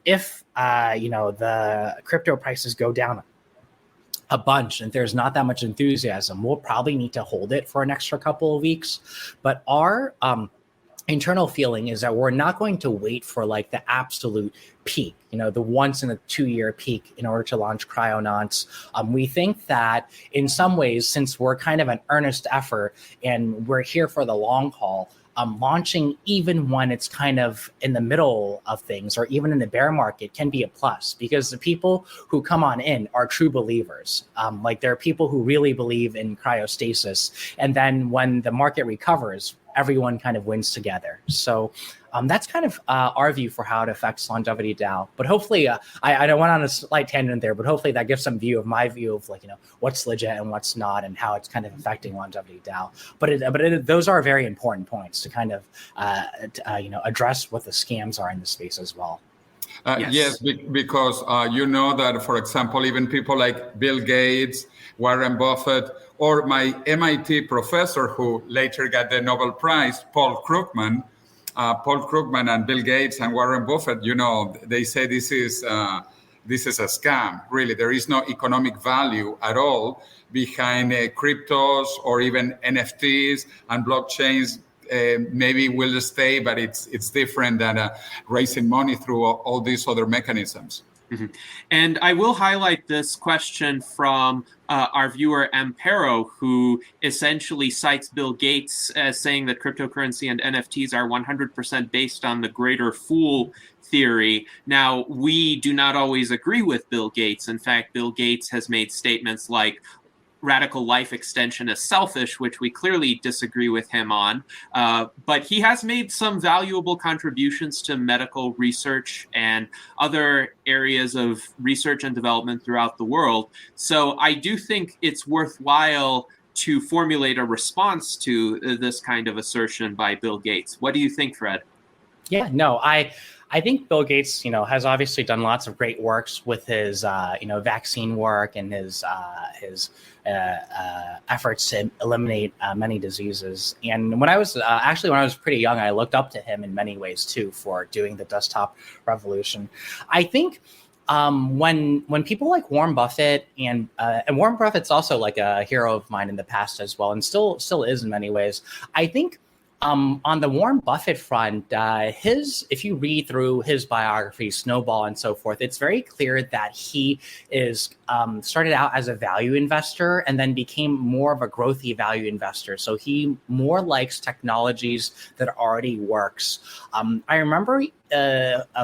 B: if the crypto prices go down a bunch and there's not that much enthusiasm, we'll probably need to hold it for an extra couple of weeks. But our internal feeling is that we're not going to wait for like the absolute peak, the once in a 2-year peak in order to launch cryonauts. We think that in some ways, since we're kind of an earnest effort and we're here for the long haul, launching even when it's kind of in the middle of things or even in the bear market can be a plus, because the people who come on in are true believers. Like there are people who really believe in cryostasis. And then when the market recovers, everyone kind of wins together. So that's kind of our view for how it affects LongevityDAO. But hopefully, I don't went on a slight tangent there, but hopefully that gives some view of my view of what's legit and what's not, and how it's kind of affecting LongevityDAO. But those are very important points to kind of address what the scams are in the space as well.
C: Yes, because that, for example, even people like Bill Gates, Warren Buffett, or my MIT professor who later got the Nobel Prize, Paul Krugman and Bill Gates and Warren Buffett, they say this is a scam. Really, there is no economic value at all behind cryptos or even NFTs and blockchains. Maybe will stay, but it's different than raising money through all these other mechanisms.
A: Mm-hmm. And I will highlight this question from our viewer Ampero, who essentially cites Bill Gates as saying that cryptocurrency and NFTs are 100% based on the greater fool theory. Now, we do not always agree with Bill Gates. In fact, Bill Gates has made statements like radical life extension is selfish, which we clearly disagree with him on. But he has made some valuable contributions to medical research and other areas of research and development throughout the world. So I do think it's worthwhile to formulate a response to this kind of assertion by Bill Gates. What do you think, Fred?
B: Yeah, no, I think Bill Gates, has obviously done lots of great works with his, vaccine work and his efforts to eliminate many diseases. And when I was pretty young, I looked up to him in many ways too for doing the desktop revolution. I think when people like Warren Buffett and Warren Buffett's also like a hero of mine in the past as well, and still is in many ways. I think On the Warren Buffett front, if you read through his biography, Snowball and so forth, it's very clear that he is started out as a value investor and then became more of a growthy value investor. So he more likes technologies that already works. I remember,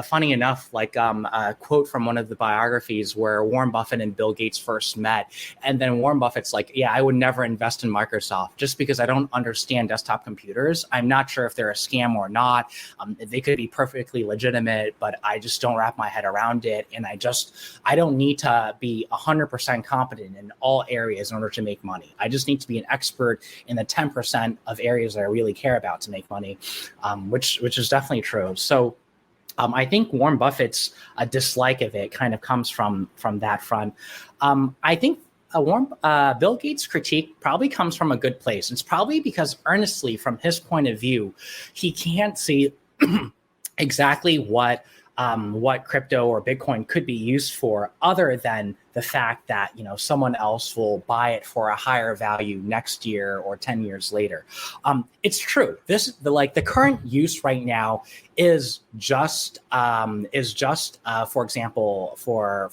B: funny enough, a quote from one of the biographies where Warren Buffett and Bill Gates first met, and then Warren Buffett's like, "Yeah, I would never invest in Microsoft just because I don't understand desktop computers. I'm not sure if they're a scam or not. They could be perfectly legitimate, but I just don't wrap my head around it. And I don't need to be 100% competent in all areas in order to make money. I just need to be an expert in the 10% of areas that I really care about to make money," which is definitely true. So I think Warren Buffett's dislike of it kind of comes from that front. I think Bill Gates' critique probably comes from a good place. It's probably because earnestly, from his point of view, he can't see exactly what crypto or Bitcoin could be used for, other than the fact that someone else will buy it for a higher value next year or 10 years later. It's true. The current use right now is just for example, for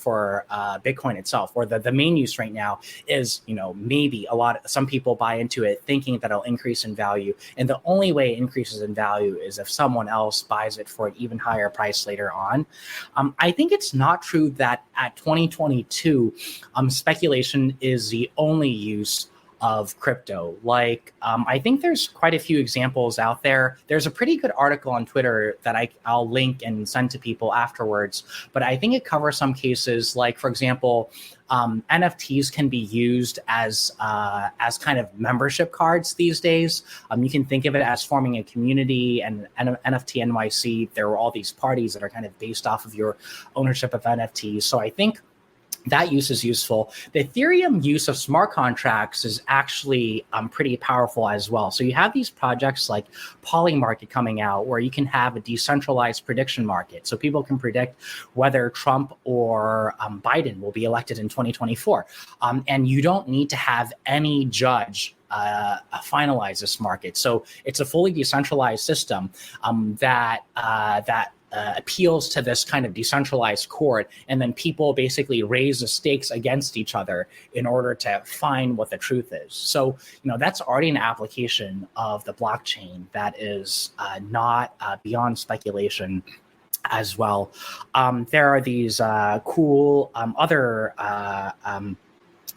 B: Bitcoin itself, or the main use right now is maybe some people buy into it thinking that it'll increase in value, and the only way it increases in value is if someone else buys it for an even higher price later on. I think it's not true that at 2022 speculation is the only use of crypto. I think there's quite a few examples out there. There's a pretty good article on Twitter that I'll link and send to people afterwards, but I think it covers some cases, like, for example, NFTs can be used as kind of membership cards these days. You can think of it as forming a community, and NFT NYC, there are all these parties that are kind of based off of your ownership of NFTs. So I think that use is useful. The Ethereum use of smart contracts is actually pretty powerful as well. So you have these projects like Polymarket coming out, where you can have a decentralized prediction market. So people can predict whether Trump or Biden will be elected in 2024. And you don't need to have any judge finalize this market. So it's a fully decentralized system that appeals to this kind of decentralized court, and then people basically raise the stakes against each other in order to find what the truth is. So, that's already an application of the blockchain that is not beyond speculation as well. There are these cool other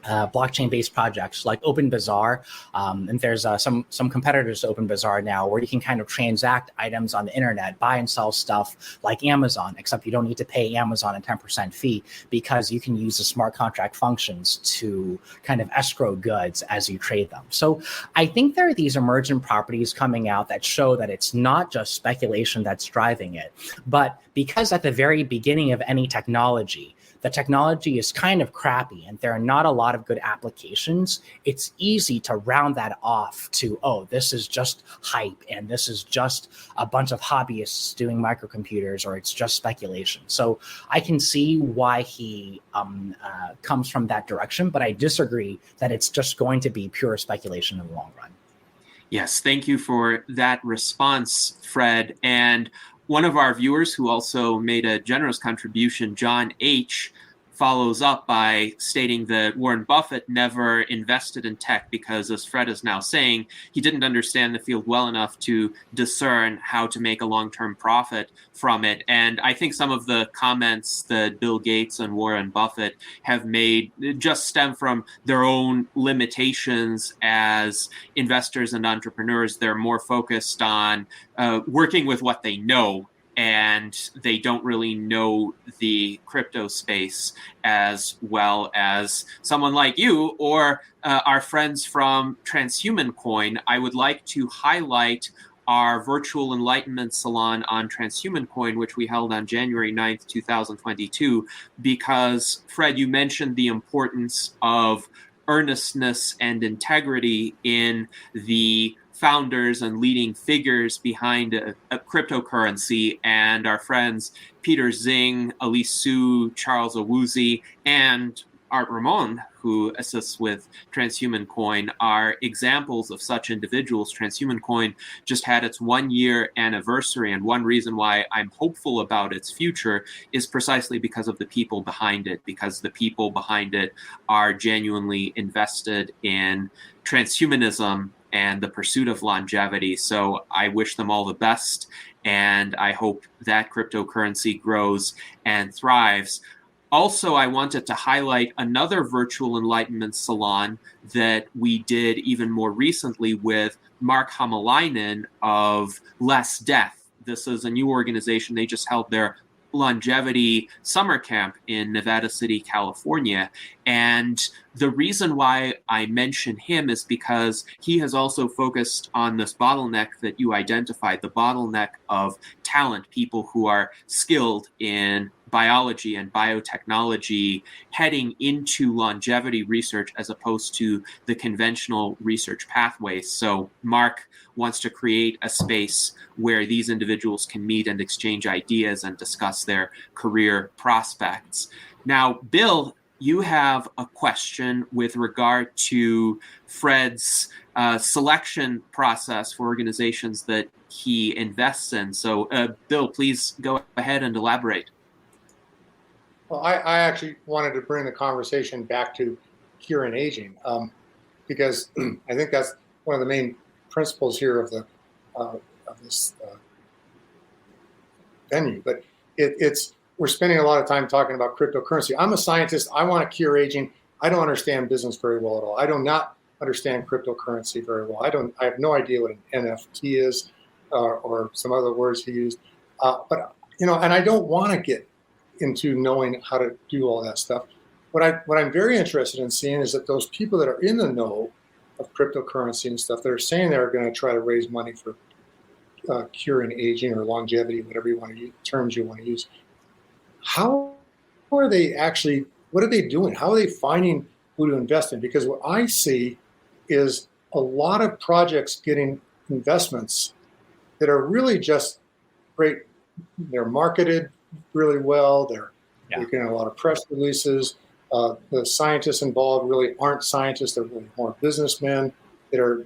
B: blockchain-based projects like OpenBazaar, and there's some competitors to OpenBazaar now, where you can kind of transact items on the internet, buy and sell stuff like Amazon, except you don't need to pay Amazon a 10% fee, because you can use the smart contract functions to kind of escrow goods as you trade them. So I think there are these emergent properties coming out that show that it's not just speculation that's driving it, but because at the very beginning of any technology, the technology is kind of crappy and there are not a lot of good applications, it's easy to round that off to, oh, this is just hype and this is just a bunch of hobbyists doing microcomputers, or it's just speculation. So I can see why he comes from that direction, but I disagree that it's just going to be pure speculation in the long run.
A: Yes, thank you for that response, Fred. And one of our viewers who also made a generous contribution, John H., follows up by stating that Warren Buffett never invested in tech because, as Fred is now saying, he didn't understand the field well enough to discern how to make a long-term profit from it. And I think some of the comments that Bill Gates and Warren Buffett have made just stem from their own limitations as investors and entrepreneurs. They're more focused on working with what they know, and they don't really know the crypto space as well as someone like you or our friends from Transhuman Coin. I would like to highlight our virtual enlightenment salon on Transhuman Coin, which we held on January 9th, 2022, because, Fred, you mentioned the importance of earnestness and integrity in the founders and leading figures behind a cryptocurrency, and our friends Peter Zhang, Elise Su, Charles Owuzi, and Art Ramon, who assists with Transhuman Coin, are examples of such individuals. Transhuman Coin just had its 1-year anniversary, and one reason why I'm hopeful about its future is precisely because of the people behind it, because the people behind it are genuinely invested in transhumanism and the pursuit of longevity. So I wish them all the best, and I hope that cryptocurrency grows and thrives. Also, I wanted to highlight another virtual enlightenment salon that we did even more recently with Mark Hamalainen of Less Death. This is a new organization. They just held their longevity summer camp in Nevada City, California. And the reason why I mention him is because he has also focused on this bottleneck that you identified, the bottleneck of talent, people who are skilled in biology and biotechnology heading into longevity research as opposed to the conventional research pathways. So Mark wants to create a space where these individuals can meet and exchange ideas and discuss their career prospects. Now, Bill, you have a question with regard to Fred's selection process for organizations that he invests in. So, Bill, please go ahead and elaborate.
E: Well, I actually wanted to bring the conversation back to curing aging, because I think that's one of the main principles here of this venue. But we're spending a lot of time talking about cryptocurrency. I'm a scientist. I want to cure aging. I don't understand business very well at all. I do not understand cryptocurrency very well. I have no idea what an NFT is, or some other words he used. But and I don't want to get into knowing how to do all that stuff. What I'm very interested in seeing is that those people that are in the know of cryptocurrency and stuff that are saying they're going to try to raise money for curing aging or longevity, whatever you want to use, terms you want to use. How are they actually? What are they doing? How are they finding who to invest in? Because what I see is a lot of projects getting investments that are really just great. They're marketed really well. They're getting a lot of press releases. The scientists involved really aren't scientists. They're really more businessmen that are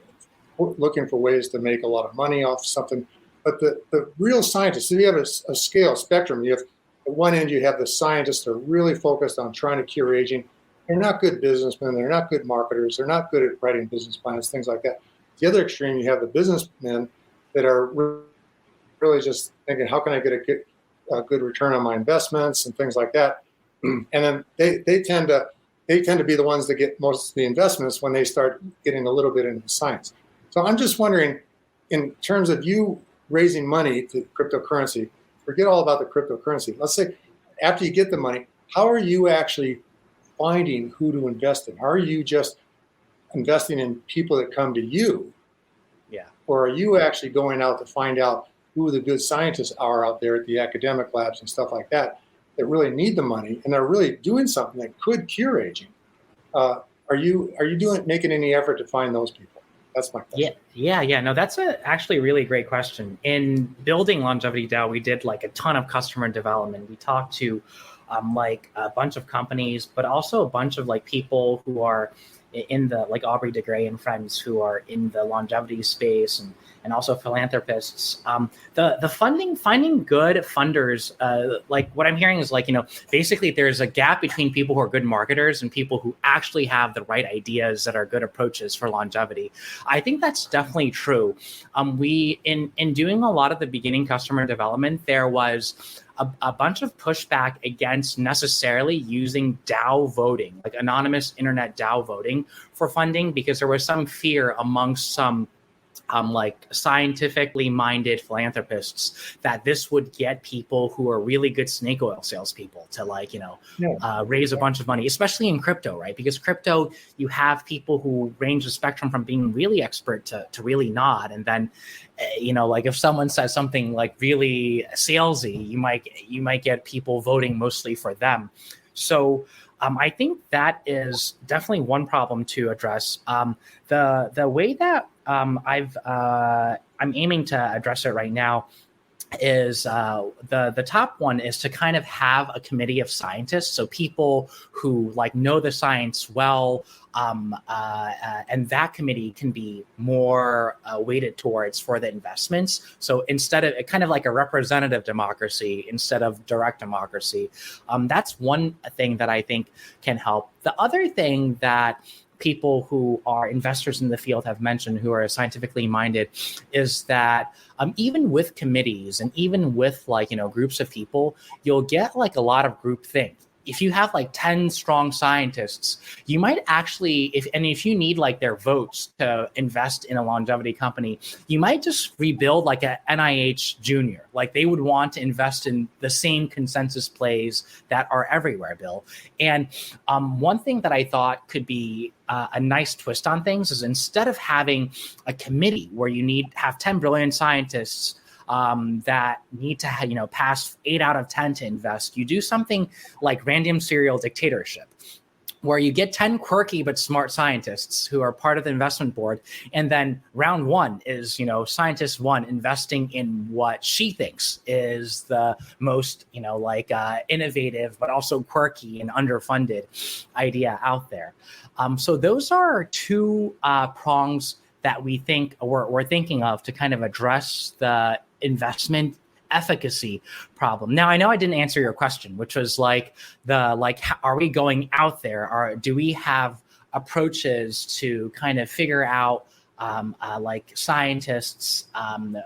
E: looking for ways to make a lot of money off something. But the real scientists, if you have a scale spectrum, you have at one end you have the scientists that are really focused on trying to cure aging. They're not good businessmen. They're not good marketers. They're not good at writing business plans, things like that. The other extreme, you have the businessmen that are really just thinking, how can I get a good return on my investments and things like that. And then they tend to be the ones that get most of the investments when they start getting a little bit into science. So I'm just wondering, in terms of you raising money to cryptocurrency, forget all about the cryptocurrency. Let's say after you get the money, how are you actually finding who to invest in? Are you just investing in people that come to you?
B: Yeah.
E: Or are you actually going out to find out who the good scientists are out there at the academic labs and stuff like that really need the money and they're really doing something that could cure aging? Are you making any effort to find those people? That's my question.
B: Yeah. No, that's actually a really great question. In building LongevityDAO, we did like a ton of customer development. We talked to like a bunch of companies, but also a bunch of like people who are in the, like Aubrey DeGray and friends who are in the longevity space, and also philanthropists. The funding, finding good funders, like what I'm hearing is like, basically there's a gap between people who are good marketers and people who actually have the right ideas that are good approaches for longevity. I think that's definitely true. We, in doing a lot of the beginning customer development, there was a bunch of pushback against necessarily using DAO voting, like anonymous internet DAO voting for funding, because there was some fear amongst some like scientifically minded philanthropists that this would get people who are really good snake oil salespeople to raise a bunch of money, especially in crypto, right? Because crypto, you have people who range the spectrum from being really expert to really not. And then, like if someone says something like really salesy, you might get people voting mostly for them. So I think that is definitely one problem to address. The way that I'm aiming to address it right now is the top one is to kind of have a committee of scientists, so people who like know the science well, and that committee can be more weighted towards for the investments. So instead of kind of like a representative democracy instead of direct democracy, that's one thing that I think can help. The other thing that people who are investors in the field have mentioned, who are scientifically minded, is that even with committees and even with groups of people, you'll get like a lot of groupthink. If you have like 10 strong scientists, you might actually, if you need like their votes to invest in a longevity company, you might just rebuild like a NIH junior. Like they would want to invest in the same consensus plays that are everywhere, Bill. And one thing that I thought could be a nice twist on things is, instead of having a committee where you have 10 brilliant scientists that need to pass 8 out of 10 to invest, you do something like random serial dictatorship, where you get 10 quirky but smart scientists who are part of the investment board, and then round one is scientist one investing in what she thinks is the most innovative but also quirky and underfunded idea out there. So those are two prongs that we're thinking of to kind of address the investment efficacy problem. Now, I know I didn't answer your question, which was are we going out there, or do we have approaches to kind of figure out scientists and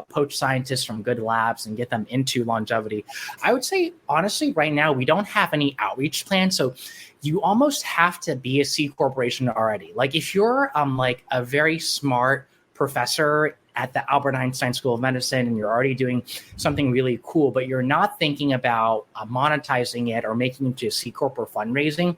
B: poach scientists from good labs and get them into longevity? I would say, honestly, right now, we don't have any outreach plan. So you almost have to be a C corporation already. Like if you're a very smart professor at the Albert Einstein School of Medicine and you're already doing something really cool, but you're not thinking about monetizing it or making it to a C Corp or fundraising,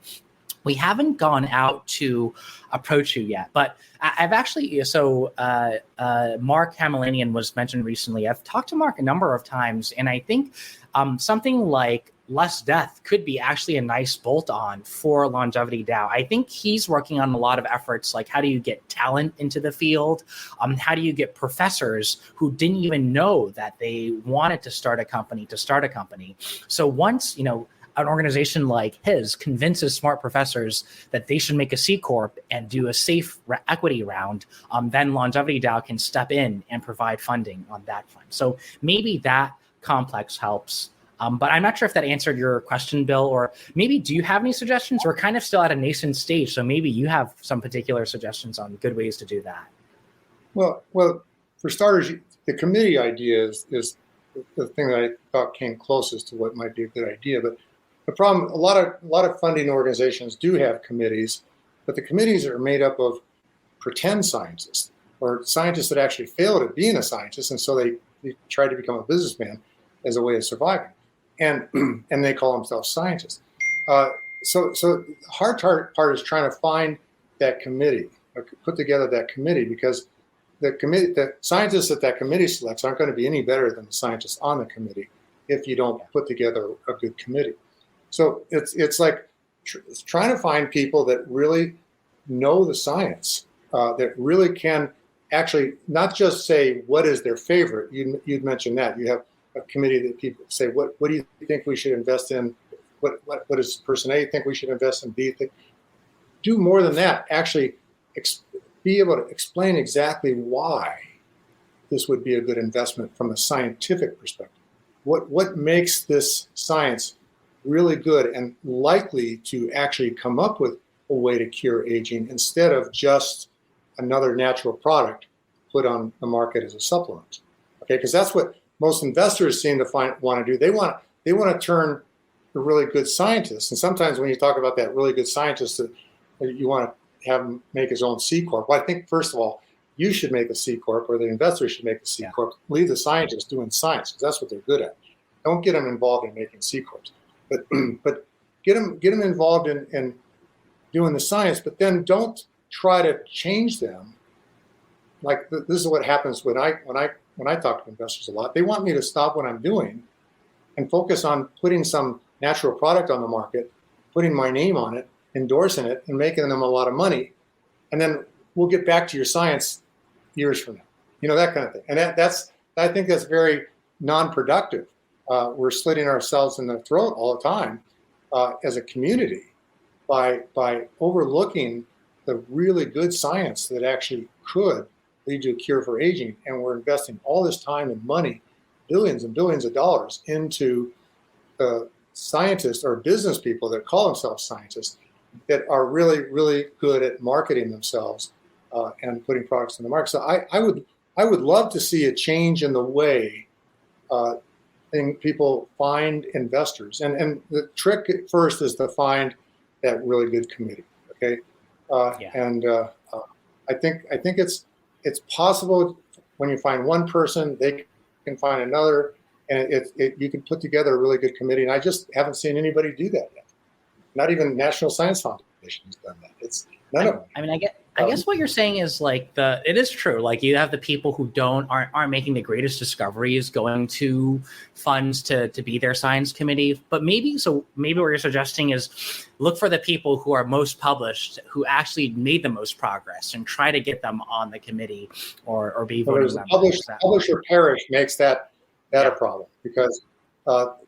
B: we haven't gone out to approach you yet. But I've actually, Mark Hamilanian was mentioned recently. I've talked to Mark a number of times, and I think something like Less Death could be actually a nice bolt-on for LongevityDAO. I think he's working on a lot of efforts, like how do you get talent into the field? How do you get professors who didn't even know that they wanted to start a company to start a company? So once, an organization like his convinces smart professors that they should make a C Corp and do a safe equity round, then LongevityDAO can step in and provide funding on that fund. So maybe that complex helps. But I'm not sure if that answered your question, Bill, or maybe do you have any suggestions? We're kind of still at a nascent stage, so maybe you have some particular suggestions on good ways to do that. Well,
E: for starters, the committee idea is the thing that I thought came closest to what might be a good idea. But the problem, a lot of funding organizations do have committees, but the committees are made up of pretend scientists or scientists that actually failed at being a scientist, and so they try to become a businessman as a way of surviving. And they call themselves scientists. So the hard part is trying to find that committee, put together that committee, because the scientists that committee selects aren't going to be any better than the scientists on the committee if you don't put together a good committee. So it's like trying to find people that really know the science, that really can actually not just say what is their favorite. You'd mentioned that. You have a committee that people say, what do you think we should invest in? What does person A think we should invest in? B think? Do more than that. Actually, be able to explain exactly why this would be a good investment from a scientific perspective. What makes this science really good and likely to actually come up with a way to cure aging instead of just another natural product put on the market as a supplement? Okay, because that's what most investors seem to want to do. They want to turn the really good scientists, and sometimes when you talk about that really good scientist, that you want to have him make his own C Corp. Well, I think first of all, you should make a C Corp, or the investor should make a C Corp. Leave the scientists doing science, because that's what they're good at. Don't get them involved in making C Corps, but get them involved in doing the science. But then don't try to change them. Like this is what happens when I talk to investors a lot. They want me to stop what I'm doing and focus on putting some natural product on the market, putting my name on it, endorsing it, and making them a lot of money. And then we'll get back to your science years from now. That kind of thing. And I think that's very non-productive. We're slitting ourselves in the throat all the time as a community by overlooking the really good science that actually could lead to a cure for aging, and we're investing all this time and money, billions and billions of dollars, into scientists or business people that call themselves scientists that are really, really good at marketing themselves and putting products in the market. So I would love to see a change in the way people find investors. And the trick at first is to find that really good committee. Okay, and I think it's possible when you find one person, they can find another, and you can put together a really good committee. And I just haven't seen anybody do that yet. Not even National Science Foundation has done that. It's none of them.
B: I mean, I guess what you're saying is like it is true. Like you have the people who aren't making the greatest discoveries going to funds to be their science committee. But maybe what you're suggesting is look for the people who are most published, who actually made the most progress, and try to get them on the committee or be voting members.
E: Publish or perish makes that a problem, because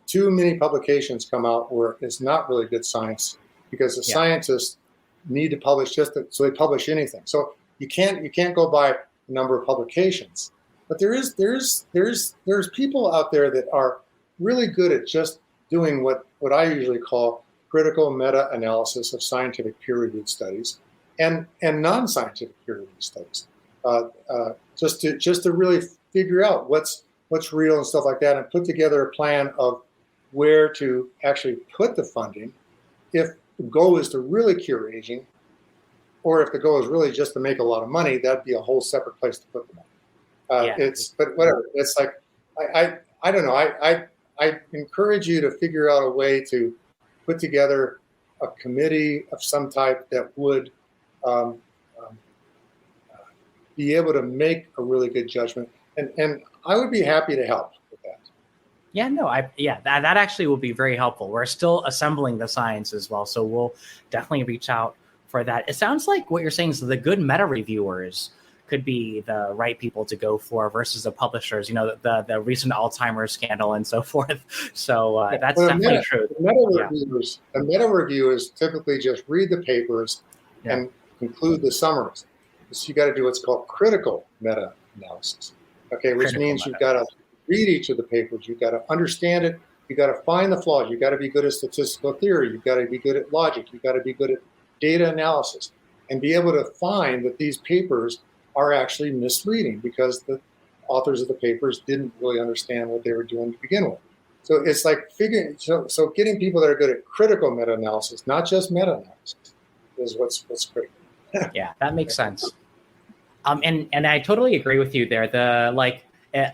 E: too many publications come out where it's not really good science, because the scientists need to publish so they publish anything. So you can't go by the number of publications. But there's people out there that are really good at just doing what I usually call critical meta-analysis of scientific peer-reviewed studies and non-scientific peer-reviewed studies. Just to really figure out what's real and stuff like that, and put together a plan of where to actually put the funding if the goal is to really cure aging, or if the goal is really just to make a lot of money. That'd be a whole separate place to put the money. But whatever. It's like I don't know. I encourage you to figure out a way to put together a committee of some type that would be able to make a really good judgment, and I would be happy to help with that.
B: Yeah, no, that actually will be very helpful. We're still assembling the science as well, so we'll definitely reach out for that. It sounds like what you're saying is the good meta reviewers could be the right people to go for versus the publishers. You know, the recent Alzheimer's scandal and so forth. So that's definitely true.
E: The meta reviewers typically just read the papers and conclude the summaries. So you got to do what's called critical meta analysis. Okay, which means you've got to read each of the papers. You've got to understand it. You've got to find the flaws. You've got to be good at statistical theory. You've got to be good at logic. You've got to be good at data analysis, and be able to find that these papers are actually misleading because the authors of the papers didn't really understand what they were doing to begin with. So it's like so getting people that are good at critical meta-analysis, not just meta-analysis, is what's critical.
B: Yeah, that makes sense. And I totally agree with you there.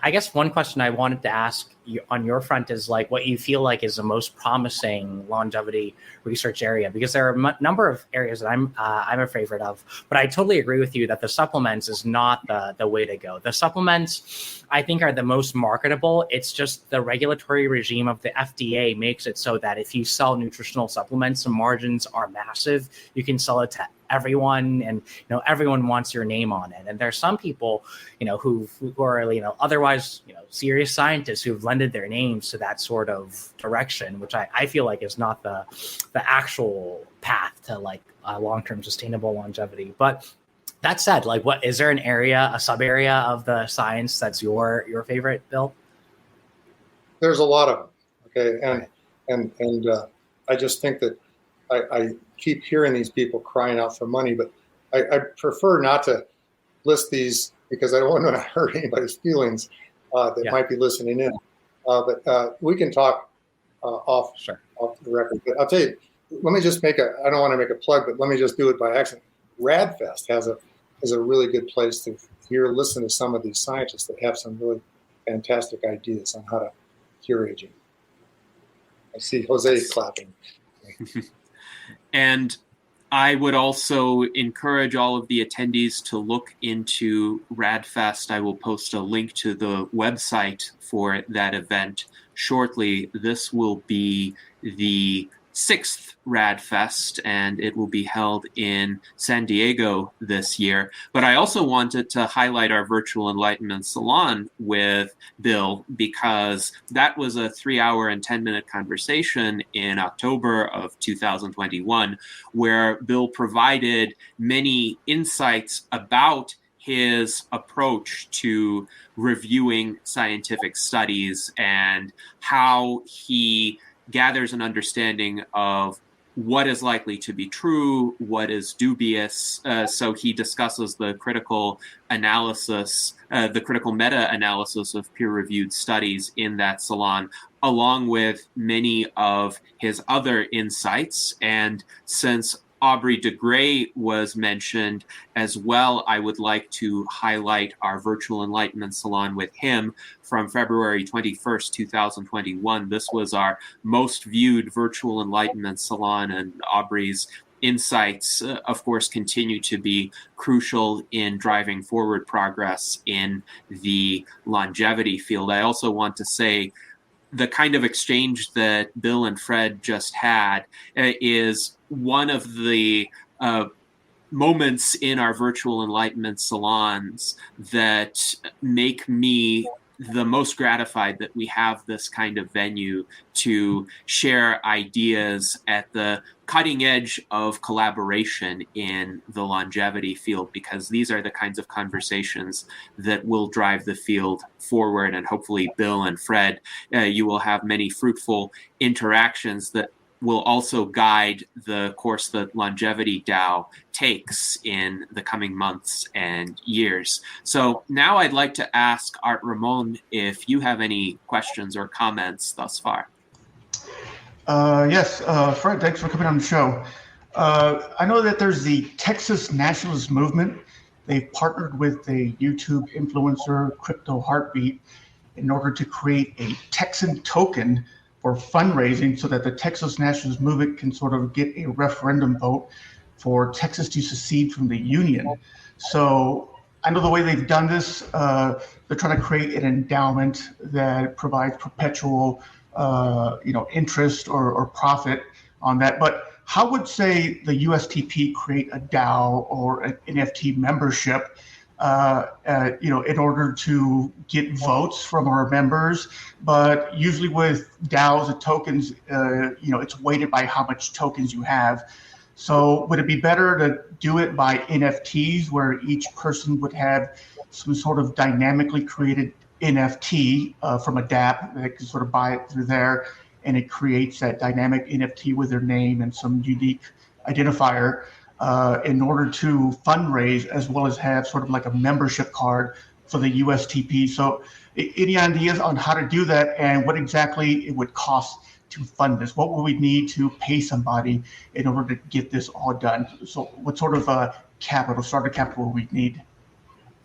B: I guess one question I wanted to ask you on your front is like what you feel like is the most promising longevity research area, because there are a number of areas that I'm a favorite of, but I totally agree with you that the supplements is not the way to go. The supplements, I think, are the most marketable. It's just the regulatory regime of the FDA makes it so that if you sell nutritional supplements, the margins are massive. You can sell it to everyone, and everyone wants your name on it. And there's some people who are otherwise serious scientists who've lended their names to that sort of direction, which I feel like is not the actual path to long-term sustainable longevity. But that said, what is there a sub area of the science that's your favorite, Bill?
E: There's a lot of them. Okay, and I just think that I keep hearing these people crying out for money, but I prefer not to list these because I don't want to hurt anybody's feelings that might be listening in. But we can talk off the record. But I'll tell you, let me just I don't want to make a plug, but let me just do it by accident. RadFest is a really good place to listen to some of these scientists that have some really fantastic ideas on how to cure aging. I see Jose clapping.
A: And I would also encourage all of the attendees to look into RadFest. I will post a link to the website for that event shortly. This will be the 6th RadFest, and it will be held in San Diego this year. But I also wanted to highlight our Virtual Enlightenment Salon with Bill, because that was a 3-hour and 10-minute conversation in October of 2021, where Bill provided many insights about his approach to reviewing scientific studies and how he gathers an understanding of what is likely to be true, what is dubious. So he discusses the critical analysis, the critical meta-analysis of peer-reviewed studies in that salon, along with many of his other insights. And since Aubrey de Grey was mentioned as well, I would like to highlight our Virtual Enlightenment Salon with him from February 21st, 2021. This was our most viewed Virtual Enlightenment Salon, and Aubrey's insights, of course, continue to be crucial in driving forward progress in the longevity field. I also want to say the kind of exchange that Bill and Fred just had is one of the moments in our Virtual Enlightenment Salons that make me the most gratified that we have this kind of venue to share ideas at the cutting edge of collaboration in the longevity field, because these are the kinds of conversations that will drive the field forward. And hopefully, Bill and Fred, you will have many fruitful interactions that will also guide the course that LongevityDAO takes in the coming months and years. So now I'd like to ask Art Ramon if you have any questions or comments thus far.
F: Yes, Fred, thanks for coming on the show. I know that there's the Texas Nationalist Movement. They've partnered with a YouTube influencer, Crypto Heartbeat, in order to create a Texan token for fundraising so that the Texas Nationalist Movement can sort of get a referendum vote for Texas to secede from the Union. So I know the way they've done this, they're trying to create an endowment that provides perpetual interest or profit on that. But how would, say, the USTP create a DAO or an NFT membership in order to get votes from our members? But usually with DAOs and tokens, it's weighted by how much tokens you have. So would it be better to do it by NFTs, where each person would have some sort of dynamically created NFT from a DApp that can sort of buy it through there, and it creates that dynamic NFT with their name and some unique identifier in order to fundraise, as well as have sort of like a membership card for the USTP? So any ideas on how to do that and what exactly it would cost to fund this? What would we need to pay somebody in order to get this all done? So what sort of starter capital would we need?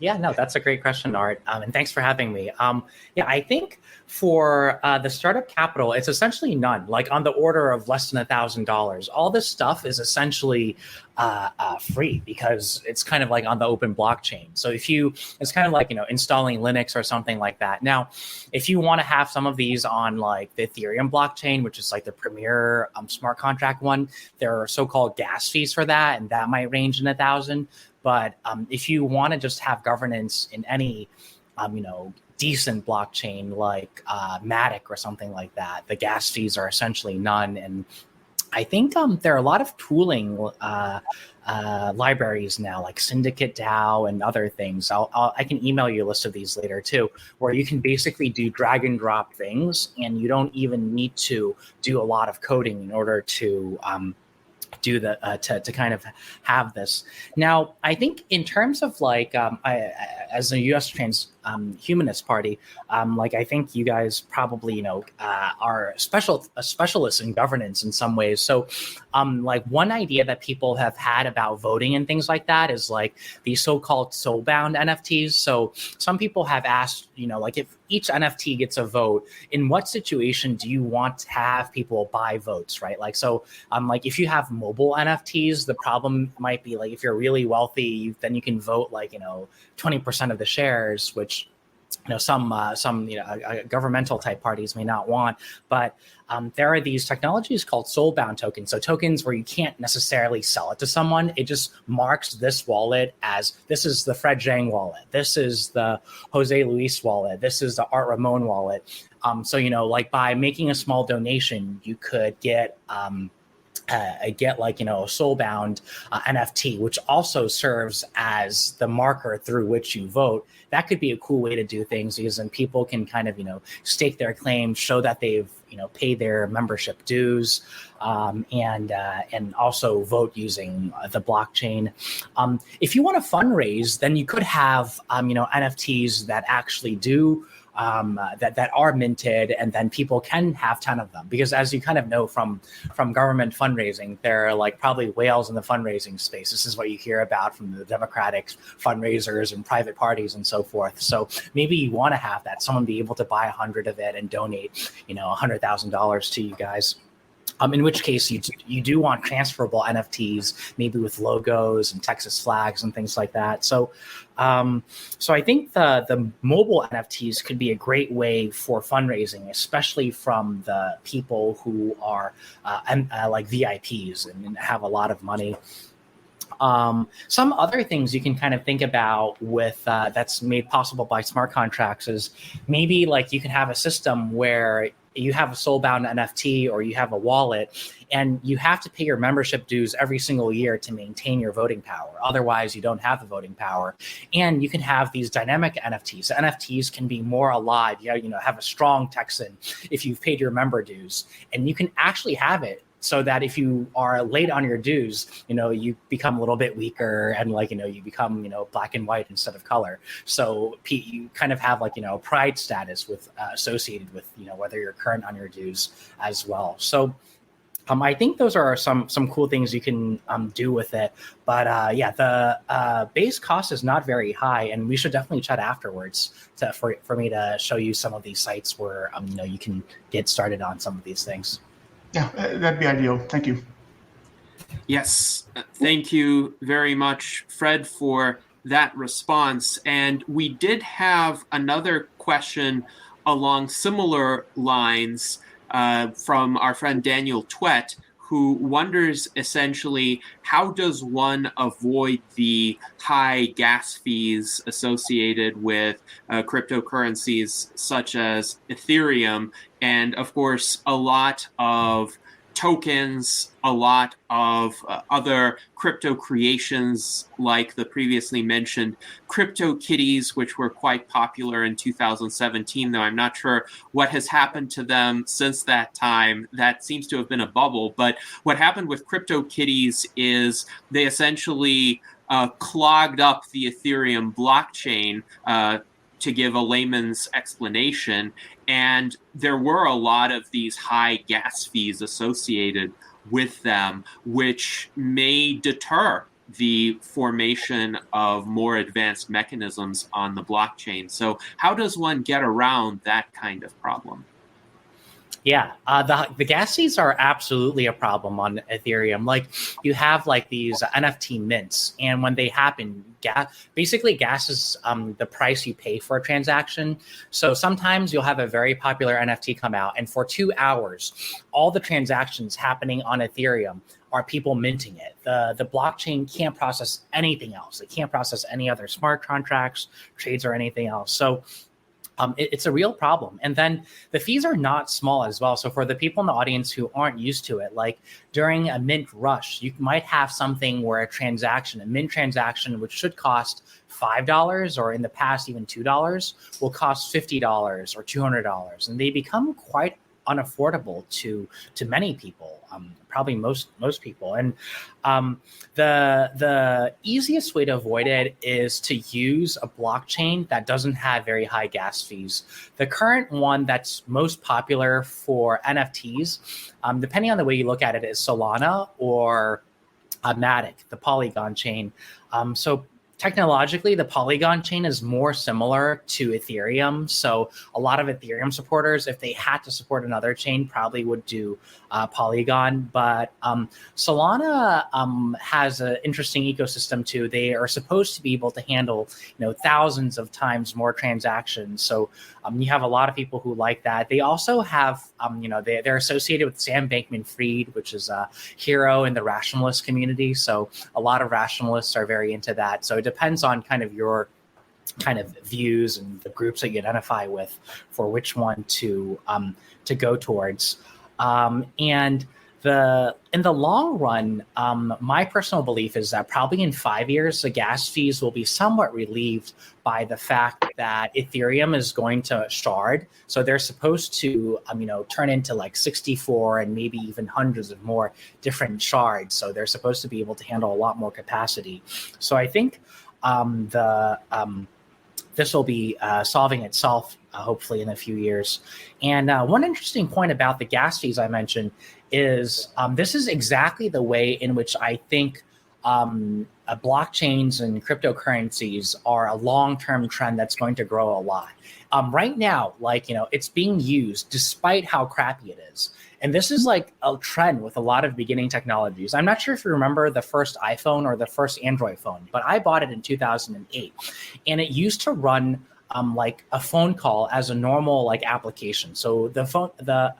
B: Yeah, no, that's a great question, Art. And thanks for having me. I think for the startup capital, it's essentially none, like on the order of less than $1,000. All this stuff is essentially free because it's kind of like on the open blockchain. So it's kind of like, installing Linux or something like that. Now, if you want to have some of these on like the Ethereum blockchain, which is like the premier smart contract one, there are so-called gas fees for that, and that might range in 1,000. But if you want to just have governance in any, decent blockchain like Matic or something like that, the gas fees are essentially none. And I think there are a lot of tooling libraries now, like Syndicate DAO and other things. I can email you a list of these later too, where you can basically do drag and drop things, and you don't even need to do a lot of coding in order to do the to kind of have this. Now, I think in terms of like as a U.S. humanist party, I think you guys probably are specialists in governance in some ways. So one idea that people have had about voting and things like that is like these so-called soul-bound NFTs. So some people have asked, if each NFT gets a vote, in what situation do you want to have people buy votes, right? If you have mobile NFTs, the problem might be like if you're really wealthy, then you can vote 20% of the shares, which some governmental type parties may not want, but there are these technologies called soulbound tokens. So tokens where you can't necessarily sell it to someone. It just marks this wallet as this is the Fred Zhang wallet. This is the Jose Luis wallet. This is the Art Ramon wallet. So like by making a small donation, you could get a soulbound NFT, which also serves as the marker through which you vote. That could be a cool way to do things, because then people can kind of, stake their claim, show that they've, paid their membership dues, and also vote using the blockchain. If you want to fundraise, then you could have, NFTs that actually do that are minted, and then people can have 10 of them, because as you kind of know from government fundraising, there are like probably whales in the fundraising space. This is what you hear about from the Democratic fundraisers and private parties and so forth. So maybe you want to have that, someone be able to buy 100 of it and donate, $100,000 to you guys. In which case you do want transferable NFTs, maybe with logos and Texas flags and things like that. So I think the mobile NFTs could be a great way for fundraising, especially from the people who are like VIPs and have a lot of money. Some other things you can kind of think about with that's made possible by smart contracts is maybe like you can have a system where you have a soulbound NFT or you have a wallet, and you have to pay your membership dues every single year to maintain your voting power. Otherwise, you don't have the voting power. And you can have these dynamic NFTs. NFTs can be more alive. Have a strong Texan if you've paid your member dues, and you can actually have it so that if you are late on your dues, you become a little bit weaker, and you become, black and white instead of color. So you kind of have pride status with associated with, whether you're current on your dues as well. So I think those are some cool things you can do with it. But the base cost is not very high, and we should definitely chat afterwards for me to show you some of these sites where you can get started on some of these things.
F: Yeah, that'd be ideal. Thank you.
A: Yes, thank you very much, Fred, for that response. And we did have another question along similar lines from our friend Daniel Twett, who wonders essentially, how does one avoid the high gas fees associated with cryptocurrencies such as Ethereum? And of course, a lot of tokens, a lot of other crypto creations, like the previously mentioned CryptoKitties, which were quite popular in 2017, though I'm not sure what has happened to them since that time. That seems to have been a bubble. But what happened with CryptoKitties is they essentially clogged up the Ethereum blockchain, to give a layman's explanation. And there were a lot of these high gas fees associated with them, which may deter the formation of more advanced mechanisms on the blockchain. So how does one get around that kind of problem?
B: Yeah, the gas fees are absolutely a problem on Ethereum. Like you have these NFT mints, and when they happen, gas is the price you pay for a transaction. So sometimes you'll have a very popular NFT come out, and for 2 hours, all the transactions happening on Ethereum are people minting it. The blockchain can't process anything else. It can't process any other smart contracts, trades, or anything else. So it's a real problem. And then the fees are not small as well. So for the people in the audience who aren't used to it, like during a mint rush, you might have something where a mint transaction, which should cost $5 or in the past even $2, will cost $50 or $200. And they become quite unaffordable to many people, probably most people. And the easiest way to avoid it is to use a blockchain that doesn't have very high gas fees. The current one that's most popular for NFTs, depending on the way you look at it, is Solana or Matic, the Polygon chain. So technologically, the Polygon chain is more similar to Ethereum. So a lot of Ethereum supporters, if they had to support another chain, probably would do Polygon. But Solana has an interesting ecosystem too. They are supposed to be able to handle, thousands of times more transactions. So you have a lot of people who like that. They also have, they're associated with Sam Bankman-Fried, which is a hero in the rationalist community. So a lot of rationalists are very into that. So it depends on kind of your kind of views and the groups that you identify with for which one to go towards. And in the long run, my personal belief is that probably in 5 years, the gas fees will be somewhat relieved by the fact that Ethereum is going to shard. So they're supposed to, turn into like 64 and maybe even hundreds of more different shards. So they're supposed to be able to handle a lot more capacity. So I think this will be solving itself, hopefully, in a few years. And one interesting point about the gas fees I mentioned is this is exactly the way in which I think blockchains and cryptocurrencies are a long-term trend that's going to grow a lot. Right now, it's being used despite how crappy it is. And this is like a trend with a lot of beginning technologies. I'm not sure if you remember the first iPhone or the first Android phone, but I bought it in 2008. And it used to run like a phone call as a normal application. So the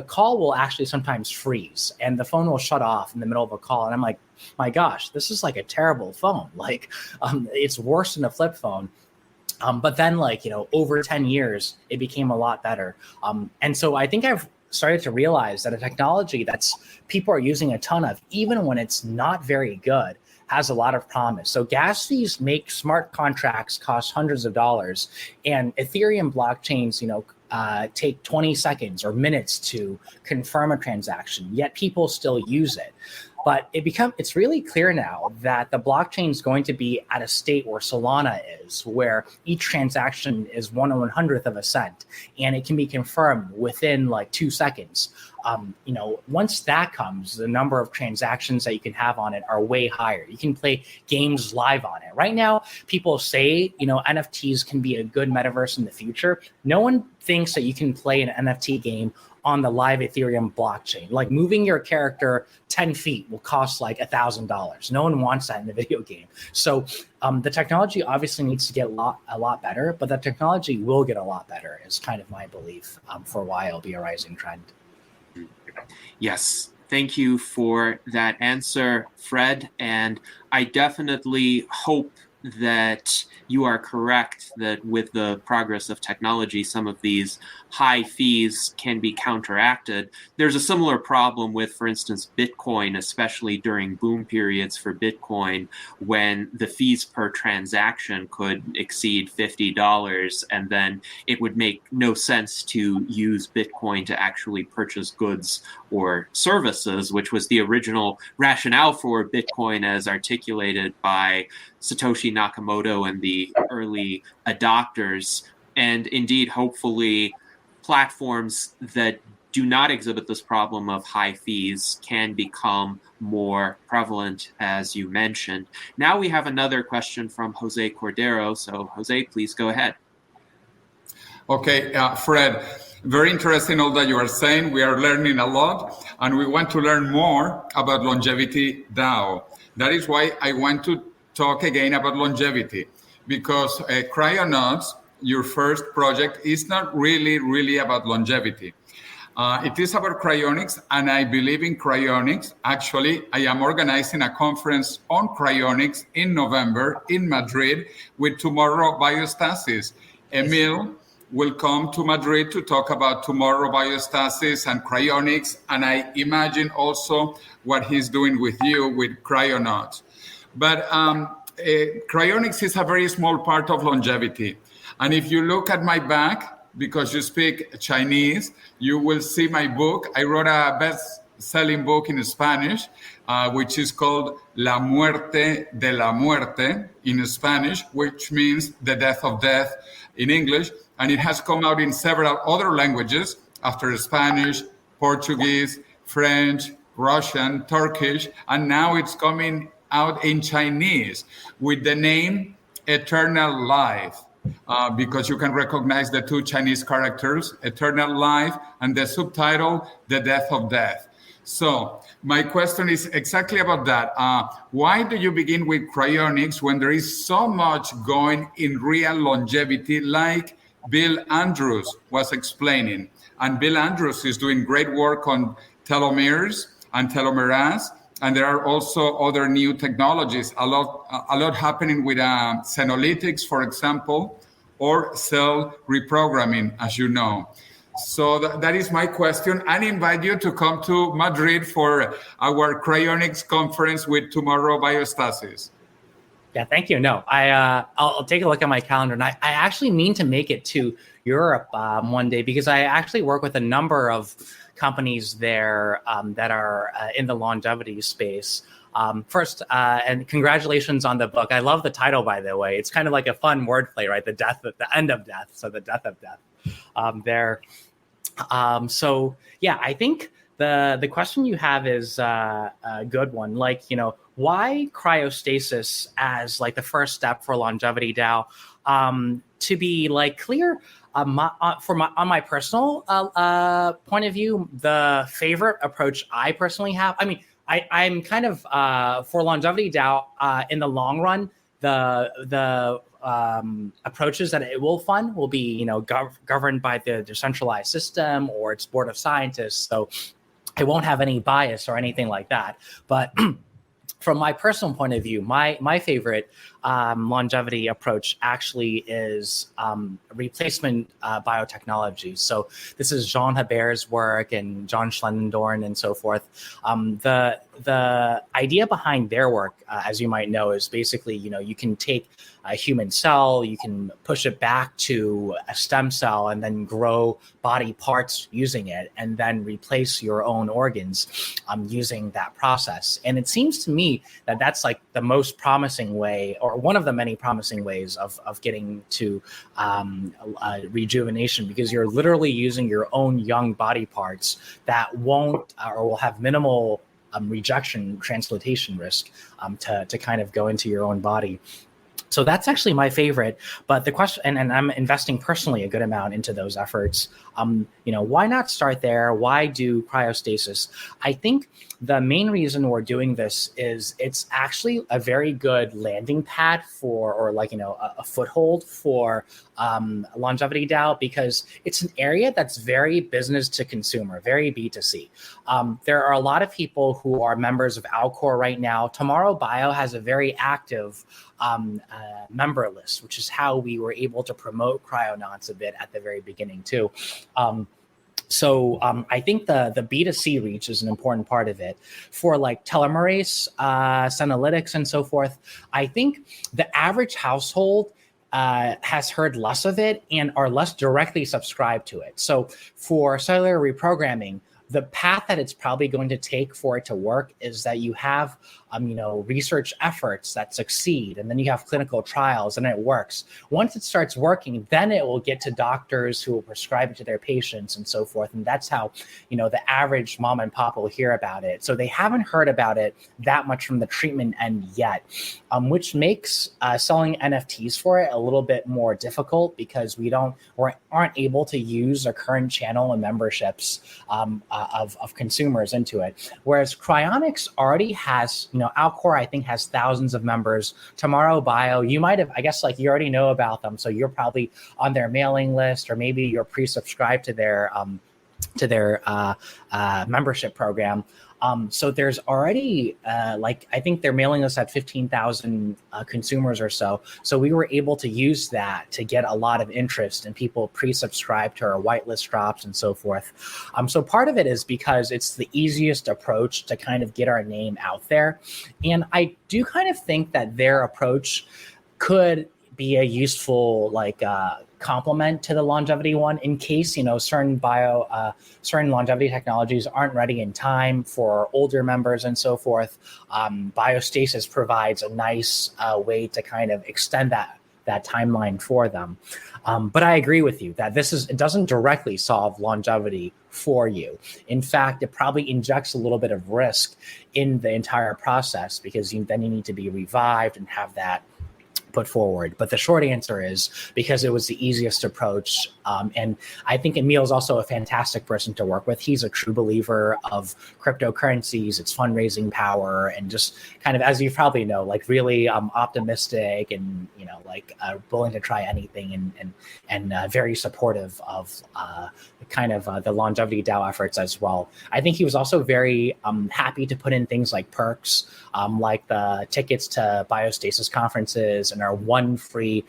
B: call will actually sometimes freeze and the phone will shut off in the middle of a call. And I'm like, my gosh, this is like a terrible phone. It's worse than a flip phone. But then over 10 years, it became a lot better. And so I think I've started to realize that a technology that's people are using a ton of, even when it's not very good, has a lot of promise. So gas fees make smart contracts cost hundreds of dollars, and Ethereum blockchains, take 20 seconds or minutes to confirm a transaction, yet people still use it. But it's really clear now that the blockchain is going to be at a state where Solana is, where each transaction is 1/100th of a cent, and it can be confirmed within 2 seconds. Once that comes, the number of transactions that you can have on it are way higher. You can play games live on it. Right now, people say, NFTs can be a good metaverse in the future. No one thinks that you can play an NFT game on the live Ethereum blockchain. Like moving your character 10 feet will cost $1,000. No one wants that in a video game. So the technology obviously needs to get a lot better, but the technology will get a lot better is kind of my belief for why it'll be a rising trend.
A: Yes, thank you for that answer, Fred. And I definitely hope that you are correct that with the progress of technology, some of these high fees can be counteracted. There's a similar problem with, for instance, Bitcoin, especially during boom periods for Bitcoin, when the fees per transaction could exceed $50, and then it would make no sense to use Bitcoin to actually purchase goods or services, which was the original rationale for Bitcoin as articulated by Satoshi Nakamoto and the early adopters. And indeed, hopefully, platforms that do not exhibit this problem of high fees can become more prevalent, as you mentioned. Now we have another question from Jose Cordero. So, Jose, please go ahead.
C: Okay, Fred, very interesting all that you are saying. We are learning a lot, and we want to learn more about LongevityDAO. That is why I want to talk again about longevity, because Cryonauts, your first project, is not really about longevity. It is about cryonics, and I believe in cryonics. Actually, I am organizing a conference on cryonics in November in Madrid with Tomorrow Biostasis. Emil will come to Madrid to talk about Tomorrow Biostasis and cryonics, and I imagine also what he's doing with you with Cryonauts. But cryonics is a very small part of longevity. And if you look at my back, because you speak Chinese, you will see my book. I wrote a best-selling book in Spanish, which is called La Muerte de la Muerte in Spanish, which means the death of death in English. And it has come out in several other languages after Spanish, Portuguese, French, Russian, Turkish, and now it's coming out in Chinese with the name Eternal Life, because you can recognize the two Chinese characters, Eternal Life, and the subtitle, The Death of Death. So my question is exactly about that. Why do you begin with cryonics when there is so much going in real longevity, like Bill Andrews was explaining? And Bill Andrews is doing great work on telomeres and telomerase. And there are also other new technologies, a lot happening with senolytics, for example, or cell reprogramming, as you know. So that is my question. I invite you to come to Madrid for our cryonics conference with Tomorrow Biostasis.
B: Yeah, thank you. No, I'll take a look at my calendar, and I actually mean to make it to Europe one day, because I actually work with a number of companies there that are in the longevity space. First, and congratulations on the book. I love the title, by the way. It's kind of like a fun wordplay, right? The end of death. So the death of death there. So yeah, I think the question you have is a good one. Like, why cryostasis as like the first step for LongevityDAO? To be like clear, on my personal point of view, the favorite approach I personally have, I'm kind of for LongevityDAO in the long run, the approaches that it will fund will be, governed by the decentralized system or its board of scientists. So it won't have any bias or anything like that. But from my personal point of view, my favorite longevity approach actually is replacement biotechnology. So this is Jean Hebert's work and John Schlendorn and so forth. The idea behind their work, as you might know, is basically, you can take a human cell, you can push it back to a stem cell and then grow body parts using it, and then replace your own organs using that process. And it seems to me that that's like the most promising way, or one of the many promising ways of getting to rejuvenation, because you're literally using your own young body parts that won't or will have minimal rejection transplantation risk to kind of go into your own body. So that's actually my favorite. But the question, and I'm investing personally a good amount into those efforts. Why not start there? Why do cryostasis? I think the main reason we're doing this is it's actually a very good landing pad for, or like, a foothold for LongevityDAO, because it's an area that's very business to consumer, very B2C. There are a lot of people who are members of Alcor right now. Tomorrow Bio has a very active member list, which is how we were able to promote Cryonauts a bit at the very beginning too. So I think the B2C reach is an important part of it. For like telomerase, senolytics, and so forth, I think the average household has heard less of it and are less directly subscribed to it. So for cellular reprogramming, the path that it's probably going to take for it to work is that you have, research efforts that succeed, and then you have clinical trials, and it works. Once it starts working, then it will get to doctors who will prescribe it to their patients and so forth. And that's how, the average mom and pop will hear about it. So they haven't heard about it that much from the treatment end yet, which makes selling NFTs for it a little bit more difficult, because we aren't able to use our current channel and memberships of consumers into it. Whereas cryonics already has, Alcor, I think, has thousands of members. Tomorrow Bio, you might have, I guess, like, you already know about them, so you're probably on their mailing list, or maybe you're pre-subscribed to their membership program. So there's already, I think their mailing list had 15,000 consumers or so. So we were able to use that to get a lot of interest, and people pre-subscribe to our whitelist drops and so forth. So part of it is because it's the easiest approach to kind of get our name out there. And I do kind of think that their approach could be a useful, complement to the longevity one, in case, certain longevity technologies aren't ready in time for older members and so forth. Biostasis provides a nice way to kind of extend that timeline for them. But I agree with you that it doesn't directly solve longevity for you. In fact, it probably injects a little bit of risk in the entire process, because then you need to be revived and have that put forward. But the short answer is because it was the easiest approach. And I think Emil's also a fantastic person to work with. He's a true believer of cryptocurrencies, its fundraising power, and just kind of, as you probably know, like really optimistic and, willing to try anything and very supportive of the LongevityDAO efforts as well. I think he was also very happy to put in things like perks, like the tickets to biostasis conferences and our one free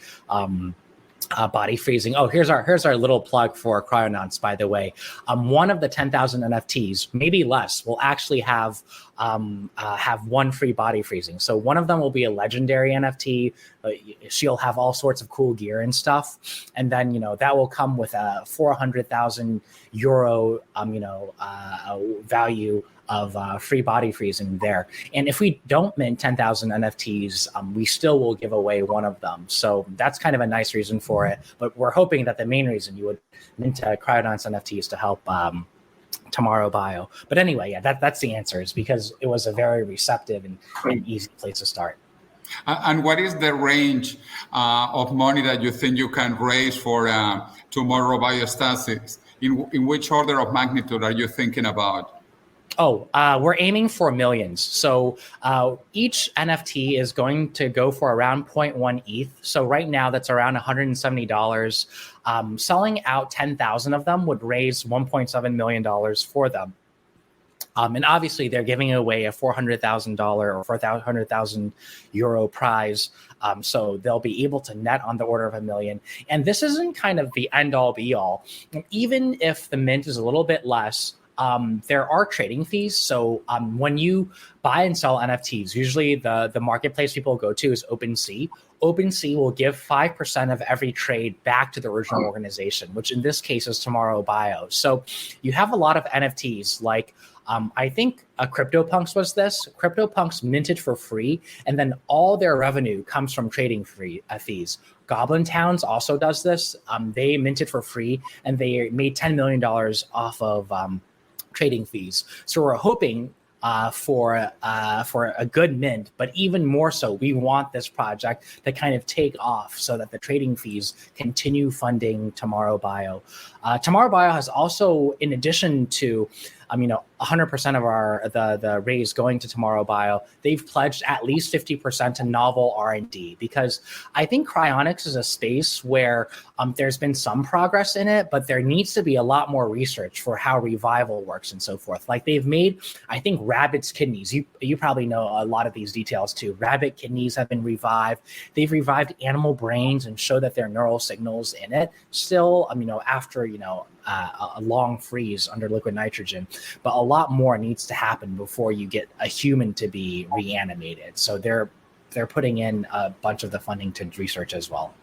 B: body freezing. Oh, here's our little plug for Cryonauts, by the way. One of the 10,000 NFTs, maybe less, will actually have one free body freezing. So one of them will be a legendary NFT. She'll have all sorts of cool gear and stuff, and then that will come with a 400,000 euro value of free body freezing there. And if we don't mint 10,000 NFTs, we still will give away one of them. So that's kind of a nice reason for it. But we're hoping that the main reason you would mint Cryonauts NFTs to help Tomorrow Bio. But anyway, yeah, that's the answer, is because it was a very receptive and easy place to start.
C: And what is the range of money that you think you can raise for Tomorrow Biostasis? In which order of magnitude are you thinking about?
B: Oh, we're aiming for millions. So each NFT is going to go for around 0.1 ETH. So right now that's around $170. Selling out 10,000 of them would raise $1.7 million for them. And obviously they're giving away a $400,000 or 400,000 euro prize. So they'll be able to net on the order of $1 million. And this isn't kind of the end all be all. Even if the mint is a little bit less, there are trading fees. So when you buy and sell NFTs, usually the marketplace people go to is OpenSea. OpenSea will give 5% of every trade back to the original organization, which in this case is Tomorrow Bio. So you have a lot of NFTs like I think CryptoPunks was this. CryptoPunks minted for free, and then all their revenue comes from trading fees. Goblin Towns also does this. They minted for free, and they made $10 million off of trading fees. So we're hoping for a good mint, but even more so, we want this project to kind of take off so that the trading fees continue funding Tomorrow Bio. Tomorrow Bio has also, in addition to 100% of the raise going to Tomorrow Bio, they've pledged at least 50% to novel R&D, because I think cryonics is a space where there's been some progress in it, but there needs to be a lot more research for how revival works and so forth. Like they've made, I think, rabbit's kidneys. You probably know a lot of these details too. Rabbit kidneys have been revived. They've revived animal brains and show that there are neural signals in it. Still, after a long freeze under liquid nitrogen, but a lot more needs to happen before you get a human to be reanimated. So they're putting in a bunch of the funding to research as well.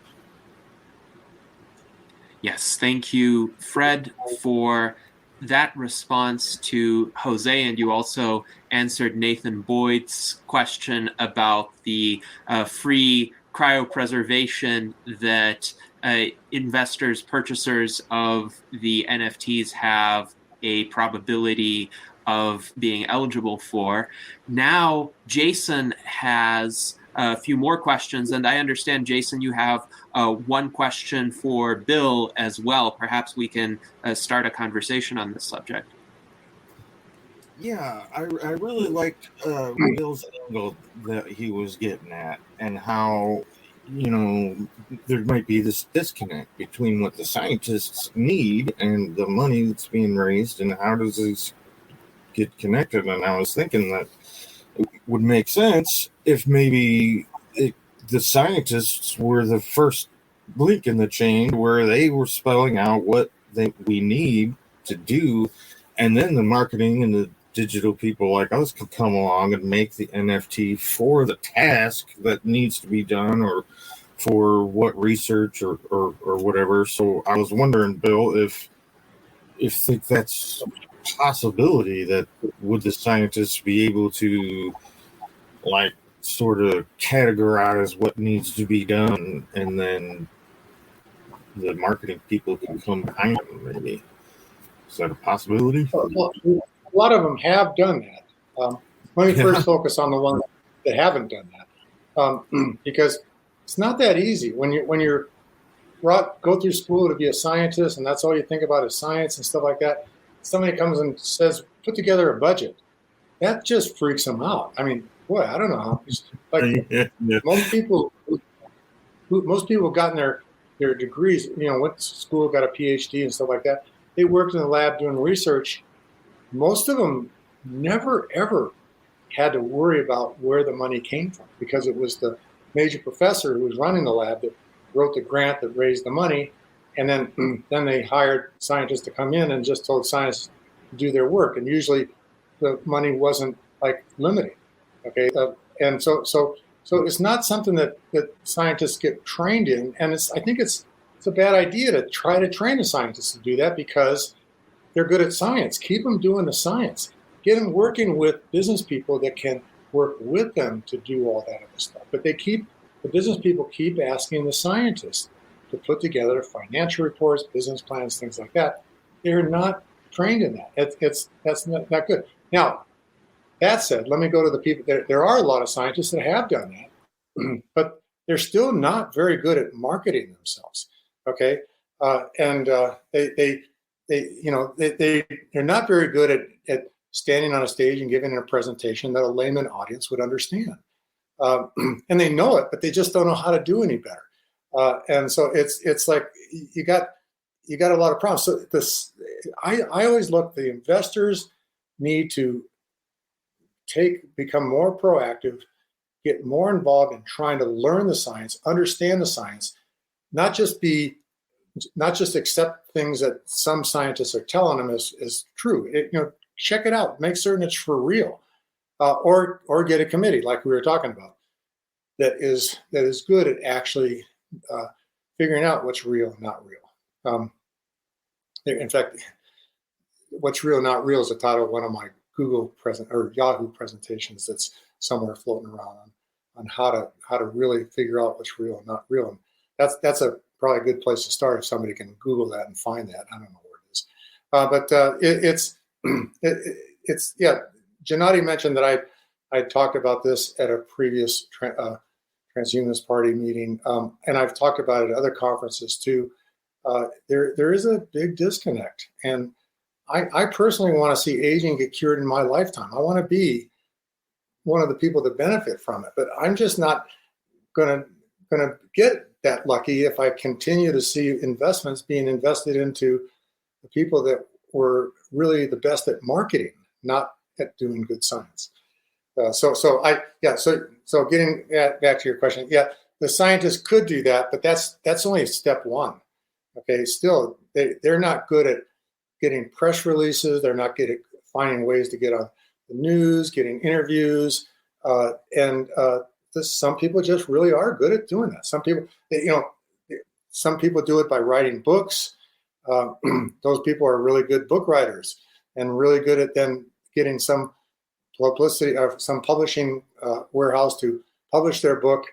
A: Yes, thank you, Fred, for that response to Jose, and you also answered Nathan Boyd's question about the free cryopreservation that investors, purchasers of the NFTs have a probability of being eligible for. Now, Jason has a few more questions, and I understand, Jason, you have one question for Bill as well. Perhaps we can start a conversation on this subject.
D: Yeah, I really liked Bill's angle that he was getting at, and how there might be this disconnect between what the scientists need and the money that's being raised, and how does this get connected. And I was thinking that it would make sense if maybe the scientists were the first link in the chain, where they were spelling out what we need to do, and then the marketing and the digital people like us could come along and make the NFT for the task that needs to be done, or for what research or whatever. So I was wondering, Bill, if that's a possibility, that would the scientists be able to sort of categorize what needs to be done, and then the marketing people can come behind them, maybe. Is that a possibility?
E: Well, a lot of them have done that. Let me first focus on the ones that haven't done that, because it's not that easy. When you're go through school to be a scientist, and that's all you think about is science and stuff like that. Somebody comes and says, "Put together a budget." That just freaks them out. I mean, boy, I don't know how. Like most people gotten their degrees, went to school, got a PhD and stuff like that. They worked in the lab doing research. Most of them never, ever had to worry about where the money came from, because it was the major professor who was running the lab that wrote the grant that raised the money. And then they hired scientists to come in and just told scientists to do their work. And usually the money wasn't like limiting. Okay. And so it's not something that scientists get trained in. And I think it's a bad idea to try to train the scientists to do that, because they're good at science. Keep them doing the science. Get them working with business people that can work with them to do all that other stuff. But the business people keep asking the scientists to put together financial reports, business plans, things like that. They're not trained in that. That's not good. Now, that said, let me go to the people. There are a lot of scientists that have done that, but they're still not very good at marketing themselves. Okay, they're not very good at standing on a stage and giving a presentation that a layman audience would understand. And they know it, but they just don't know how to do any better. And so it's like you got a lot of problems. So I always look. The investors need to become more proactive, get more involved in trying to learn the science, understand the science, not just accept things that some scientists are telling them is true. Check it out, make certain it's for real, or get a committee like we were talking about that is good at actually figuring out what's real and not real. In fact, what's real and not real is the title of one of my Yahoo presentations that's somewhere floating around on how to really figure out what's real and not real. And that's probably a good place to start if somebody can Google that and find that. I don't know where it is, but it's Gennady mentioned that I talked about this at a previous Transhumanist Party meeting, and I've talked about it at other conferences too. There is a big disconnect, and I personally want to see aging get cured in my lifetime. I want to be one of the people that benefit from it, but I'm just not going to get that lucky if I continue to see investments being invested into the people that were really the best at marketing, not at doing good science. So getting back to your question, the scientists could do that, but that's only step one. Okay, still they're not good at getting press releases. They're not good at finding ways to get on the news, getting interviews, and some people just really are good at doing that. Some people do it by writing books. Those people are really good book writers and really good at then getting some publicity or some publishing warehouse to publish their book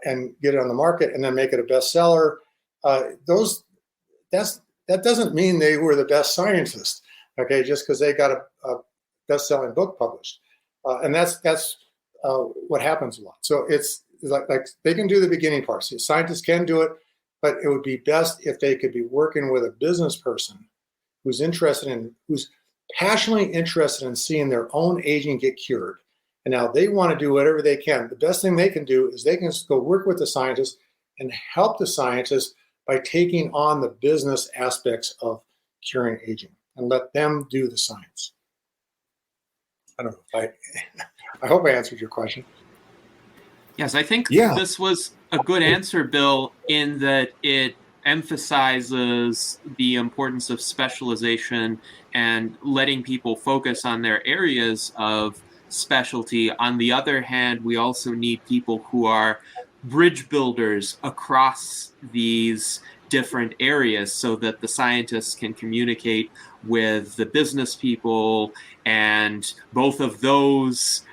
E: and get it on the market and then make it a bestseller. That doesn't mean they were the best scientists, okay, just because they got a best-selling book published. And that's what happens a lot. So it's like they can do the beginning part. So scientists can do it, but it would be best if they could be working with a business person who's passionately interested in seeing their own aging get cured. And now they want to do whatever they can. The best thing they can do is they can go work with the scientists and help the scientists by taking on the business aspects of curing aging and let them do the science. I don't know. I hope I answered your question.
A: Yes, I think this was a good answer, Bill, in that it emphasizes the importance of specialization and letting people focus on their areas of specialty. On the other hand, we also need people who are bridge builders across these different areas so that the scientists can communicate with the business people, and both of those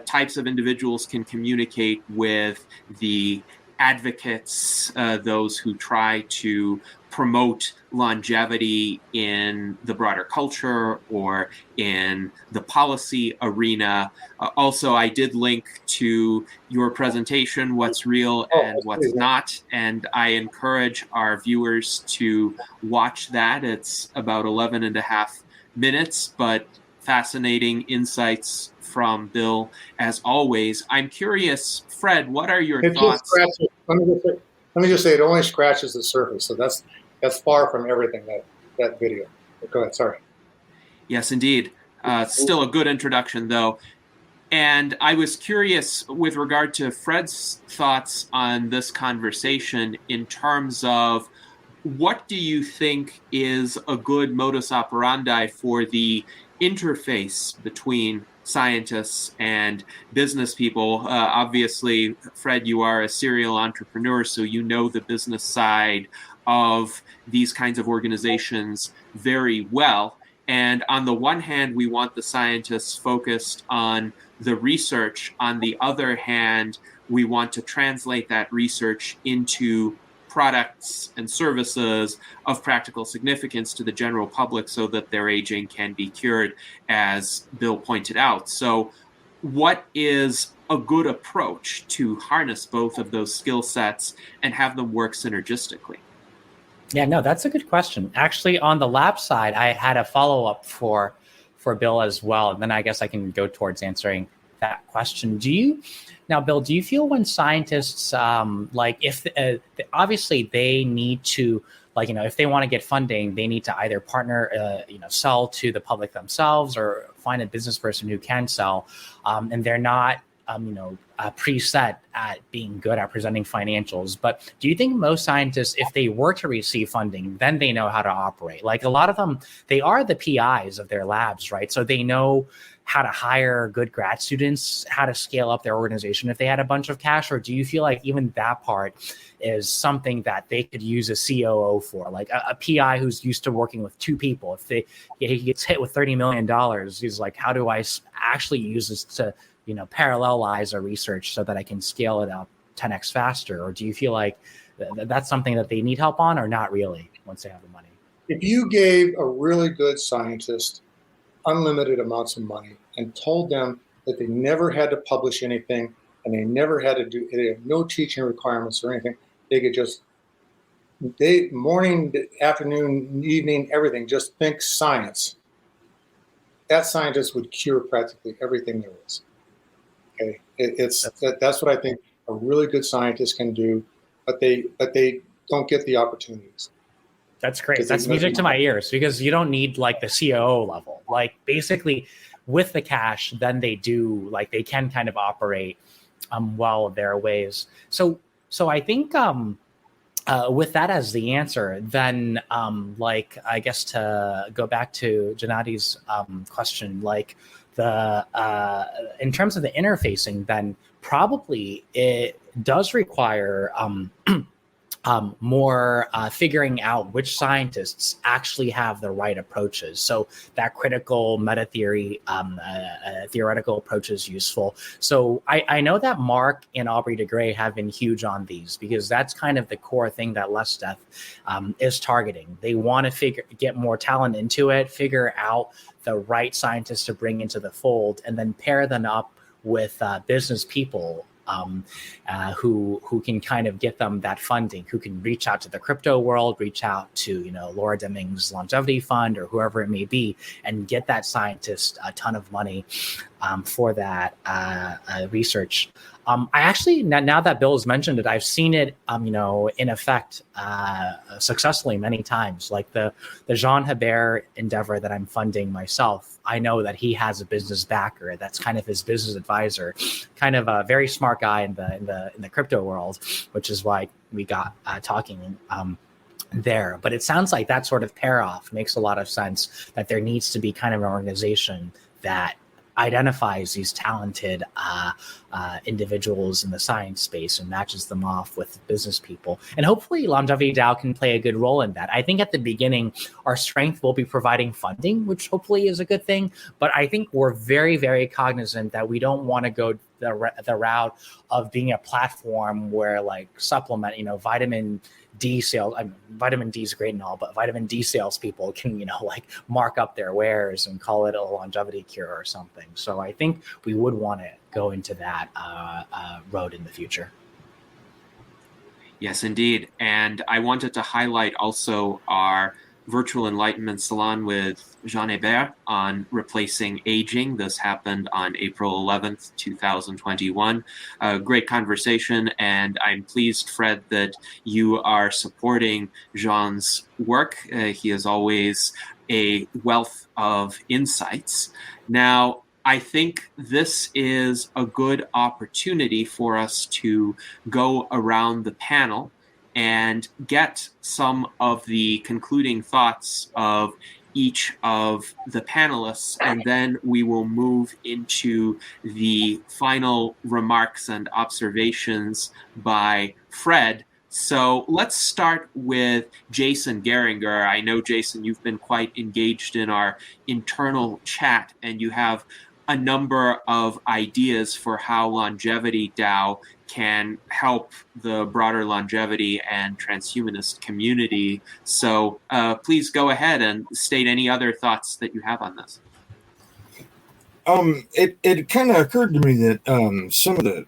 A: types of individuals can communicate with the advocates, those who try to promote longevity in the broader culture or in the policy arena. Also, I did link to your presentation, What's Real and What's Not, and I encourage our viewers to watch that. It's about 11 and a half minutes, but fascinating insights from Bill, as always. I'm curious, Fred, what are your thoughts?
E: Let me just say, it only scratches the surface. So that's far from everything, that video. Go ahead, sorry.
A: Yes, indeed. Still a good introduction, though. And I was curious with regard to Fred's thoughts on this conversation in terms of what do you think is a good modus operandi for the interface between scientists and business people? Obviously, Fred, you are a serial entrepreneur, so you know the business side of these kinds of organizations very well. And on the one hand, we want the scientists focused on the research. On the other hand, we want to translate that research into products and services of practical significance to the general public so that their aging can be cured, as Bill pointed out. So what is a good approach to harness both of those skill sets and have them work synergistically?
B: Yeah, no, that's a good question. Actually, on the lab side, I had a follow-up for Bill as well. And then I guess I can go towards answering that question. Bill, do you feel when scientists, obviously they need to, if they want to get funding, they need to either partner, sell to the public themselves or find a business person who can sell. And they're not, preset at being good at presenting financials. But do you think most scientists, if they were to receive funding, then they know how to operate? Like a lot of them, they are the PIs of their labs, right? So they know how to hire good grad students, how to scale up their organization if they had a bunch of cash? Or do you feel like even that part is something that they could use a COO for? Like a PI who's used to working with two people, if he gets hit with $30 million, he's like, how do I actually use this to parallelize our research so that I can scale it up 10x faster? Or do you feel like that's something that they need help on, or not really once they have the money?
E: If you gave a really good scientist unlimited amounts of money and told them that they never had to publish anything and they never had to they have no teaching requirements or anything, they could just, morning, afternoon, evening, everything, just think science. That scientist would cure practically everything there is. Okay, that's what I think a really good scientist can do, but they don't get the opportunities.
B: That's great. That's music to my ears, because you don't need like the COO level. Like basically with the cash, then they can kind of operate well their ways. So I think with that as the answer, then I guess to go back to Gennadi's question, in terms of the interfacing, then probably it does require more figuring out which scientists actually have the right approaches. So that critical meta theory, theoretical approach is useful. So I know that Mark and Aubrey de Grey have been huge on these, because that's kind of the core thing that Less Death is targeting. They want to get more talent into it, figure out the right scientists to bring into the fold, and then pair them up with business people who can kind of get them that funding, who can reach out to the crypto world, reach out to, Laura Deming's longevity fund or whoever it may be, and get that scientist a ton of money for that research. I actually, now that Bill has mentioned it, I've seen it, in effect successfully many times. Like the Jean Hebert endeavor that I'm funding myself, I know that he has a business backer that's kind of his business advisor, kind of a very smart guy in the crypto world, which is why we got talking there. But it sounds like that sort of pair off makes a lot of sense, that there needs to be kind of an organization that identifies these talented individuals in the science space and matches them off with business people. And hopefully LongevityDAO can play a good role in that. I think at the beginning, our strength will be providing funding, which hopefully is a good thing. But I think we're very, very cognizant that we don't want to go the route of being a platform where like supplement, vitamin D sales. Vitamin D is great and all, but vitamin D salespeople can, like mark up their wares and call it a longevity cure or something. So I think we would want to go into that road in the future.
A: Yes, indeed. And I wanted to highlight also our virtual enlightenment salon with Zhang on replacing aging. This happened on April 11th, 2021. A great conversation, and I'm pleased, Fred, that you are supporting Zhang's work. He is always a wealth of insights. Now, I think this is a good opportunity for us to go around the panel and get some of the concluding thoughts of each of the panelists, and then we will move into the final remarks and observations by Fred. So let's start with Jason Geringer. I know, Jason, you've been quite engaged in our internal chat, and you have a number of ideas for how LongevityDAO can help the broader longevity and transhumanist community. So please go ahead and state any other thoughts that you have on this.
D: It kind of occurred to me that some of the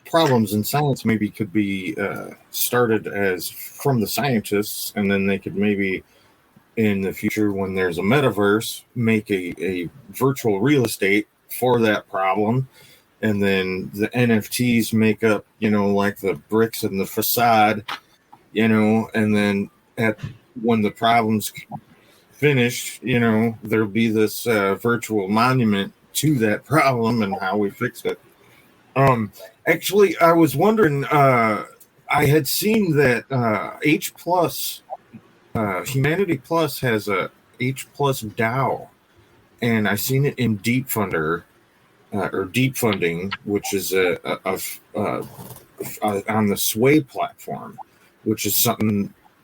D: problems in science maybe could be started as from the scientists, and then they could maybe in the future, when there's a metaverse, make a virtual real estate for that problem. And then the NFTs make up, like the bricks and the facade, and then when the problem's finished, there'll be this virtual monument to that problem and how we fixed it. Actually, I was wondering, I had seen that H+, Humanity Plus has a H+ DAO, and I seen it in Deep Funder. Or Deep Funding, which is on the Sway platform, which is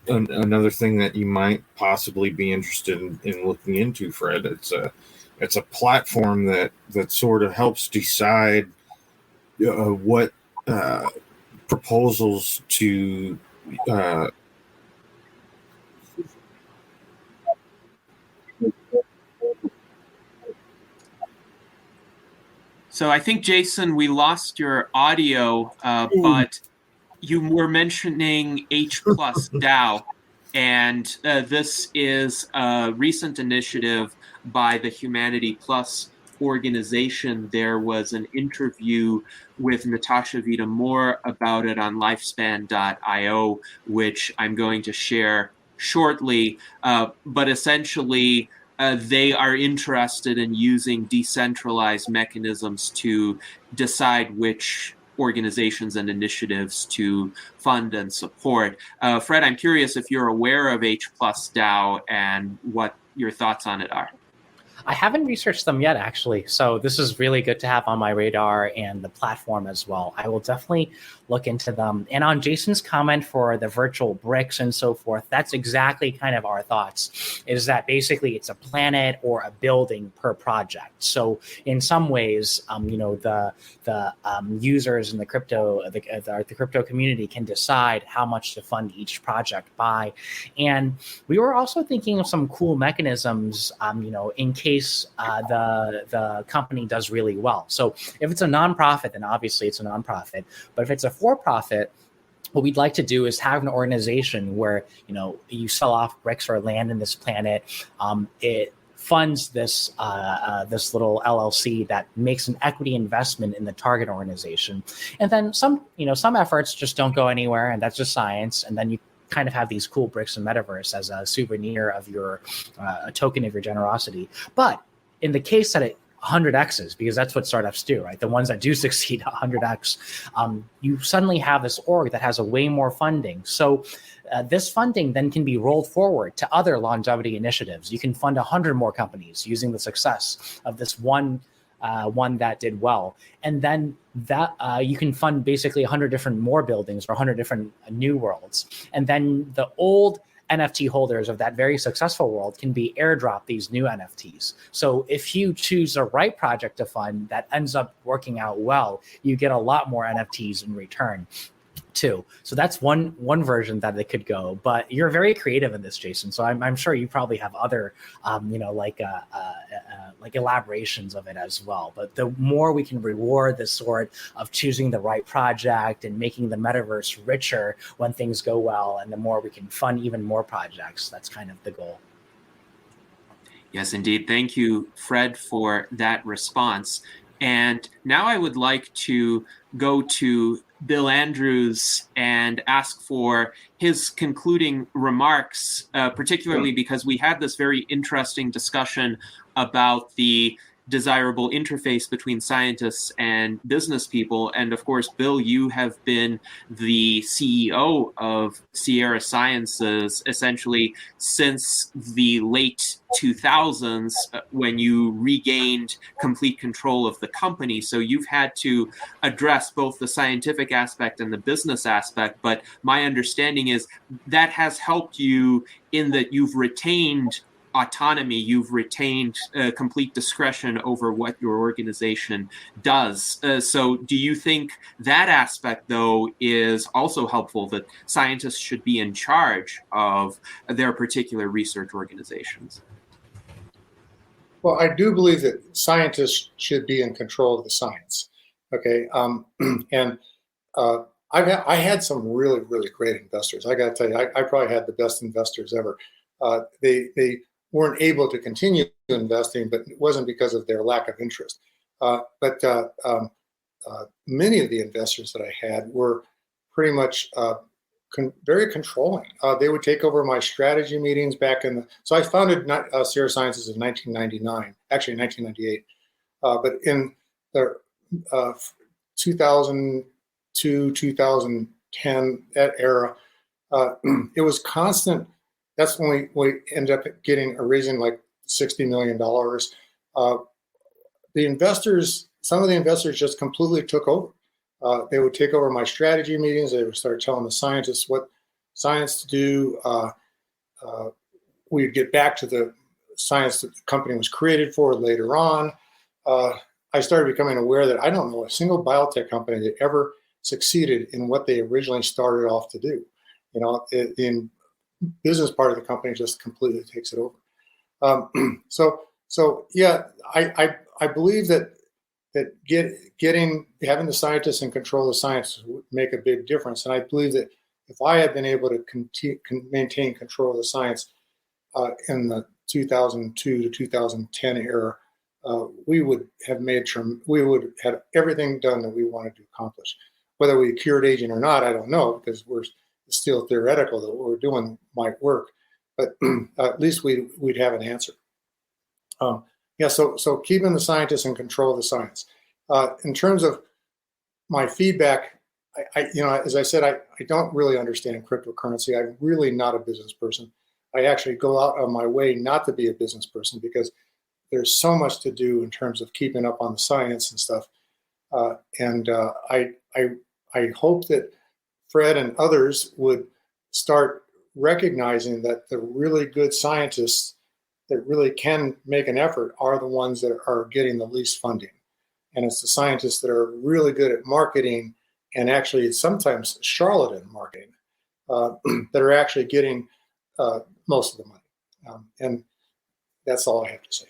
D: another thing that you might possibly be interested in looking into, Fred. It's a platform that sort of helps decide what proposals to
A: So I think, Jason, we lost your audio, but you were mentioning H+ DAO, and this is a recent initiative by the Humanity Plus organization. There was an interview with Natasha Vita-Moore about it on lifespan.io, which I'm going to share shortly, but essentially they are interested in using decentralized mechanisms to decide which organizations and initiatives to fund and support. Fred, I'm curious if you're aware of H+ DAO and what your thoughts on it are.
B: I haven't researched them yet, actually. So this is really good to have on my radar and the platform as well. I will definitely look into them. And on Jason's comment for the virtual bricks and so forth, that's exactly kind of our thoughts, is that basically it's a planet or a building per project. So in some ways, the users in the crypto community can decide how much to fund each project by. And we were also thinking of some cool mechanisms, in case the company does really well. So if it's a nonprofit, then obviously it's a nonprofit. But if it's a for-profit, what we'd like to do is have an organization where, you sell off bricks or land in this planet. It funds this little LLC that makes an equity investment in the target organization. And then some efforts just don't go anywhere, and that's just science. And then you kind of have these cool bricks in metaverse as a souvenir of your a token of your generosity. But in the case that it 100x's, because that's what startups do, right? The ones that do succeed 100x, you suddenly have this org that has a way more funding. So this funding then can be rolled forward to other longevity initiatives. You can fund 100 more companies using the success of this one that did well. And then that you can fund basically 100 different more buildings or 100 different new worlds. And then the old NFT holders of that very successful world can be airdropped these new NFTs. So if you choose the right project to fund that ends up working out well, you get a lot more NFTs in return too. So that's one version that it could go. But you're very creative in this, Jason. So I'm sure you probably have other, like elaborations of it as well. But the more we can reward this sort of choosing the right project and making the metaverse richer when things go well, and the more we can fund even more projects, that's kind of the goal.
A: Yes, indeed. Thank you, Fred, for that response. And now I would like to go to Bill Andrews and ask for his concluding remarks, particularly because we had this very interesting discussion about the desirable interface between scientists and business people. And of course, Bill, you have been the CEO of Sierra Sciences essentially since the late 2000s when you regained complete control of the company. So you've had to address both the scientific aspect and the business aspect. But my understanding is that has helped you in that you've retained autonomy, you've retained complete discretion over what your organization does. So do you think that aspect, though, is also helpful, that scientists should be in charge of their particular research organizations?
E: Well, I do believe that scientists should be in control of the science. Okay. And I had some really, really great investors. I got to tell you, I probably had the best investors ever. They weren't able to continue investing, but it wasn't because of their lack of interest. But many of the investors that I had were pretty much very controlling. They would take over my strategy meetings back in so I founded Sierra Sciences in 1999, actually 1998. But in the 2002, 2010, that era, it was constant. That's when we ended up raising like $60 million. The investors, some of the investors just completely took over. They would take over my strategy meetings. They would start telling the scientists what science to do. We'd get back to the science that the company was created for later on. I started becoming aware that I don't know a single biotech company that ever succeeded in what they originally started off to do. You know, in business part of the company just completely takes it over. So yeah, I believe that having the scientists in control of science would make a big difference. And I believe that if I had been able to maintain control of the science in the 2002 to 2010 era, we would have had everything done that we wanted to accomplish. Whether we cured aging or not, I don't know, because we're still theoretical that what we're doing might work, but at least we'd have an answer. So keeping the scientists in control of the science. In terms of my feedback, as I said, I don't really understand cryptocurrency. I'm really not a business person. I actually go out of my way not to be a business person because there's so much to do in terms of keeping up on the science and stuff. I hope that Fred and others would start recognizing that the really good scientists that really can make an effort are the ones that are getting the least funding. And it's the scientists that are really good at marketing and actually sometimes charlatan marketing that are actually getting most of the money. And that's all I have to say.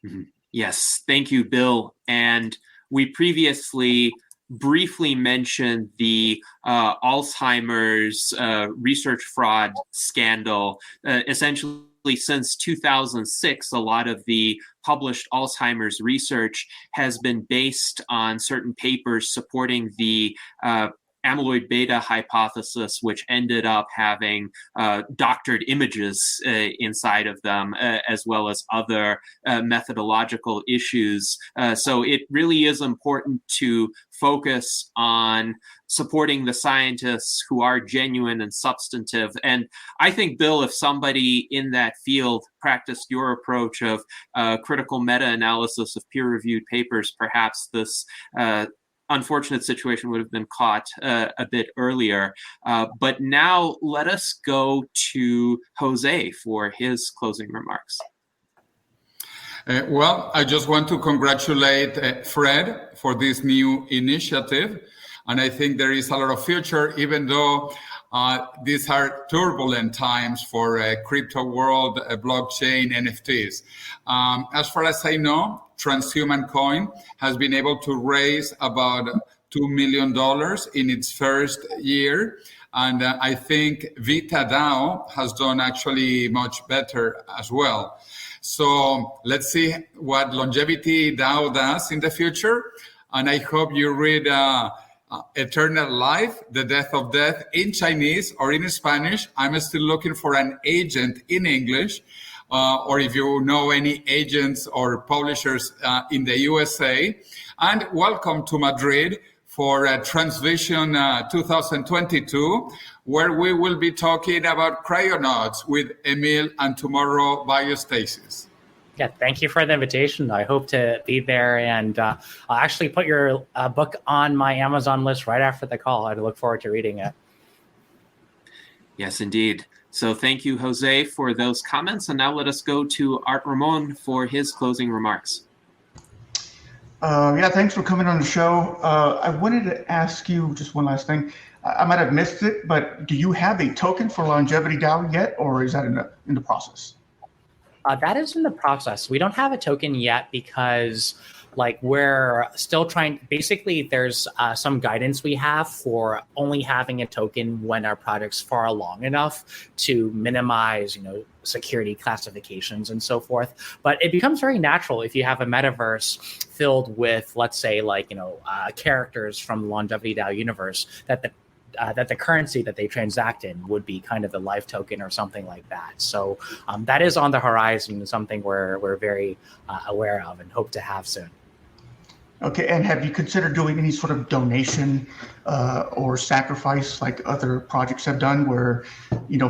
A: Mm-hmm. Yes, thank you, Bill. And we previously briefly mentioned the Alzheimer's research fraud scandal. Essentially, since 2006, a lot of the published Alzheimer's research has been based on certain papers supporting the amyloid beta hypothesis, which ended up having doctored images inside of them, as well as other methodological issues. So it really is important to focus on supporting the scientists who are genuine and substantive. And I think, Bill, if somebody in that field practiced your approach of critical meta-analysis of peer-reviewed papers, perhaps this unfortunate situation would have been caught a bit earlier. But now let us go to Jose for his closing remarks.
C: Well, I just want to congratulate Fred for this new initiative. And I think there is a lot of future, even though these are turbulent times for crypto world, blockchain, NFTs. As far as I know, Transhuman Coin has been able to raise about $2 million in its first year. And I think LongevityDAO has done actually much better as well. So let's see what LongevityDAO does in the future. And I hope you read Eternal Life, The Death of Death in Chinese or in Spanish. I'm still looking for an agent in English. Or if you know any agents or publishers in the USA. And welcome to Madrid for Transvision 2022, where we will be talking about cryonauts with Emil and tomorrow Biostasis.
B: Yeah, thank you for the invitation. I hope to be there, and I'll actually put your book on my Amazon list right after the call. I look forward to reading it.
A: Yes, indeed. So thank you, Jose, for those comments. And now let us go to Art Ramon for his closing remarks.
F: Yeah, thanks for coming on the show. I wanted to ask you just one last thing. I might have missed it, but do you have a token for LongevityDAO yet, or is that in the process?
B: That is in the process. We don't have a token yet because we're still trying. Basically, there's some guidance we have for only having a token when our project's far along enough to minimize, security classifications and so forth. But it becomes very natural if you have a metaverse filled with, let's say, characters from the LongevityDAO universe that the currency that they transact in would be kind of the life token or something like that. So that is on the horizon, something we're very aware of and hope to have soon.
F: Okay, and have you considered doing any sort of donation or sacrifice like other projects have done where,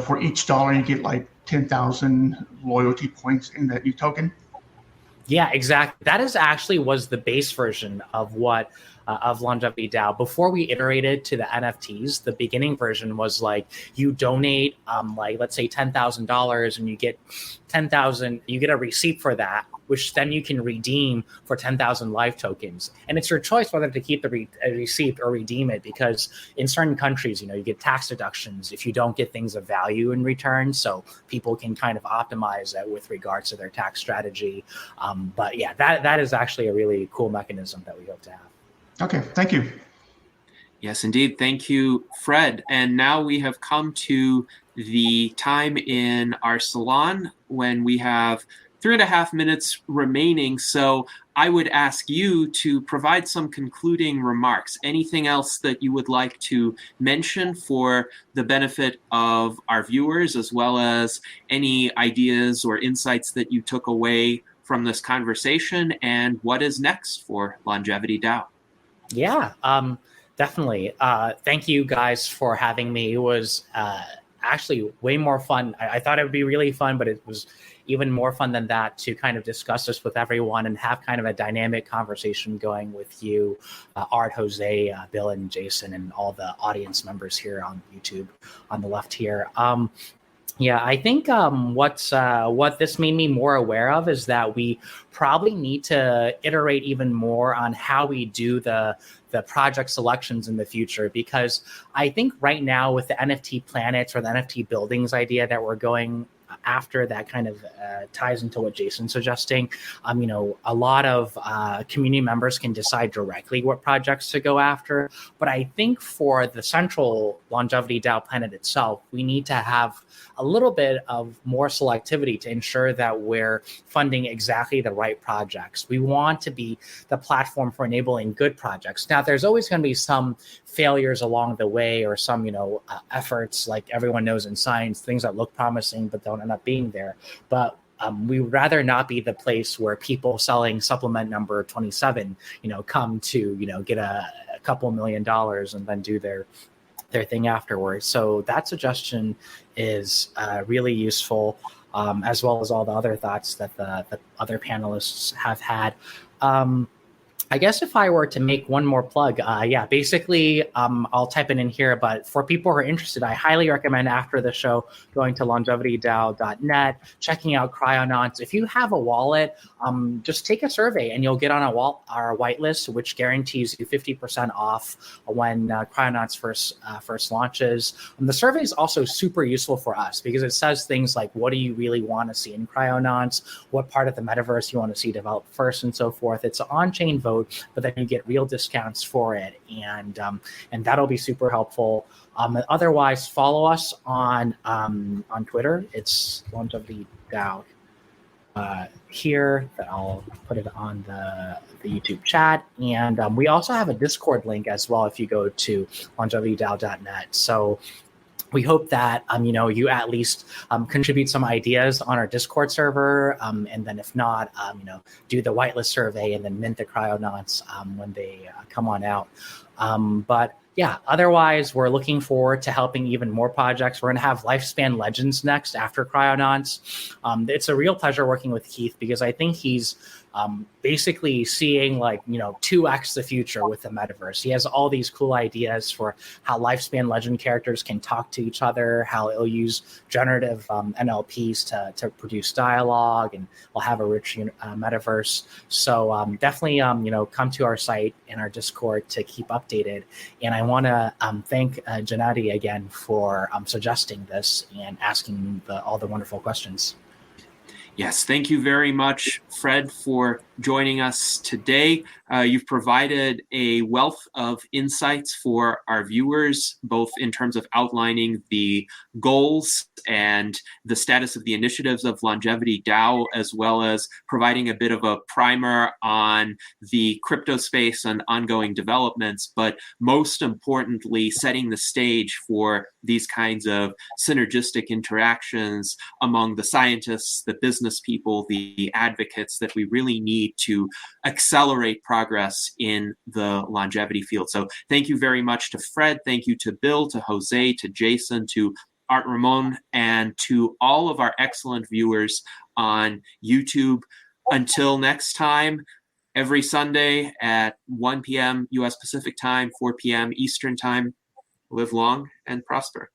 F: for each dollar you get 10,000 loyalty points in that new token?
B: Yeah, exactly. That was the base version of what of LongevityDAO. Before we iterated to the NFTs, the beginning version was you donate let's say $10,000 and you get 10,000, you get a receipt for that, which then you can redeem for 10,000 life tokens. And it's your choice whether to keep the receipt or redeem it, because in certain countries, you get tax deductions if you don't get things of value in return. So people can kind of optimize that with regards to their tax strategy. But yeah, that is actually a really cool mechanism that we hope to have.
F: Okay, thank you.
A: Yes, indeed. Thank you, Fred. And now we have come to the time in our salon when we have 3.5 minutes remaining. So I would ask you to provide some concluding remarks. Anything else that you would like to mention for the benefit of our viewers, as well as any ideas or insights that you took away from this conversation, and what is next for LongevityDAO?
B: Yeah, definitely. Thank you guys for having me. It was actually way more fun. I thought it would be really fun, but it was even more fun than that to kind of discuss this with everyone and have kind of a dynamic conversation going with you, Art, Jose, Bill, and Jason, and all the audience members here on YouTube on the left here. Yeah, I think what this made me more aware of is that we probably need to iterate even more on how we do the project selections in the future, because I think right now with the NFT planets or the NFT buildings idea that we're going after, that kind of ties into what Jason's suggesting. A lot of community members can decide directly what projects to go after. But I think for the central LongevityDAO planet itself, we need to have a little bit of more selectivity to ensure that we're funding exactly the right projects. We want to be the platform for enabling good projects. Now, there's always going to be some failures along the way, or some, efforts, like everyone knows in science, things that look promising but don't end up being there. But we would rather not be the place where people selling supplement number 27, come to, get a couple $1 million and then do their thing afterwards. So that suggestion is really useful, as well as all the other thoughts that the other panelists have had. I guess if I were to make one more plug, basically, I'll type it in here. But for people who are interested, I highly recommend after the show going to LongevityDAO.net, checking out Cryonauts. If you have a wallet, just take a survey and you'll get on our whitelist, which guarantees you 50% off when Cryonauts first launches. The survey is also super useful for us because it says things like, what do you really want to see in Cryonauts? What part of the metaverse you want to see developed first, and so forth. It's an on-chain vote, but then you get real discounts for it, and that'll be super helpful. Otherwise, follow us on Twitter. It's LongevityDAO here. That I'll put it on the YouTube chat, and we also have a Discord link as well if you go to LongevityDAO.net. So we hope that you at least contribute some ideas on our Discord server, and then if not, do the whitelist survey and then mint the Cryonauts when they come on out. But yeah, otherwise, we're looking forward to helping even more projects. We're going to have Lifespan Legends next after Cryonauts. It's a real pleasure working with Keith because I think he's basically seeing 2x the future with the metaverse. He has all these cool ideas for how Lifespan Legend characters can talk to each other, how it'll use generative NLPs to produce dialogue, and we'll have a rich metaverse. So definitely, come to our site and our Discord to keep updated. And I want to thank Gennady again for suggesting this and asking all the wonderful questions.
A: Yes, thank you very much, Fred, for joining us today. You've provided a wealth of insights for our viewers, both in terms of outlining the goals and the status of the initiatives of LongevityDAO, as well as providing a bit of a primer on the crypto space and ongoing developments, but most importantly, setting the stage for these kinds of synergistic interactions among the scientists, the business people, the advocates that we really need to accelerate progress in the longevity field. So thank you very much to Fred. Thank you to Bill, to Jose, to Jason, to Art Ramon, and to all of our excellent viewers on YouTube. Until next time, every Sunday at 1 p.m. U.S. Pacific time, 4 p.m. Eastern time, live long and prosper.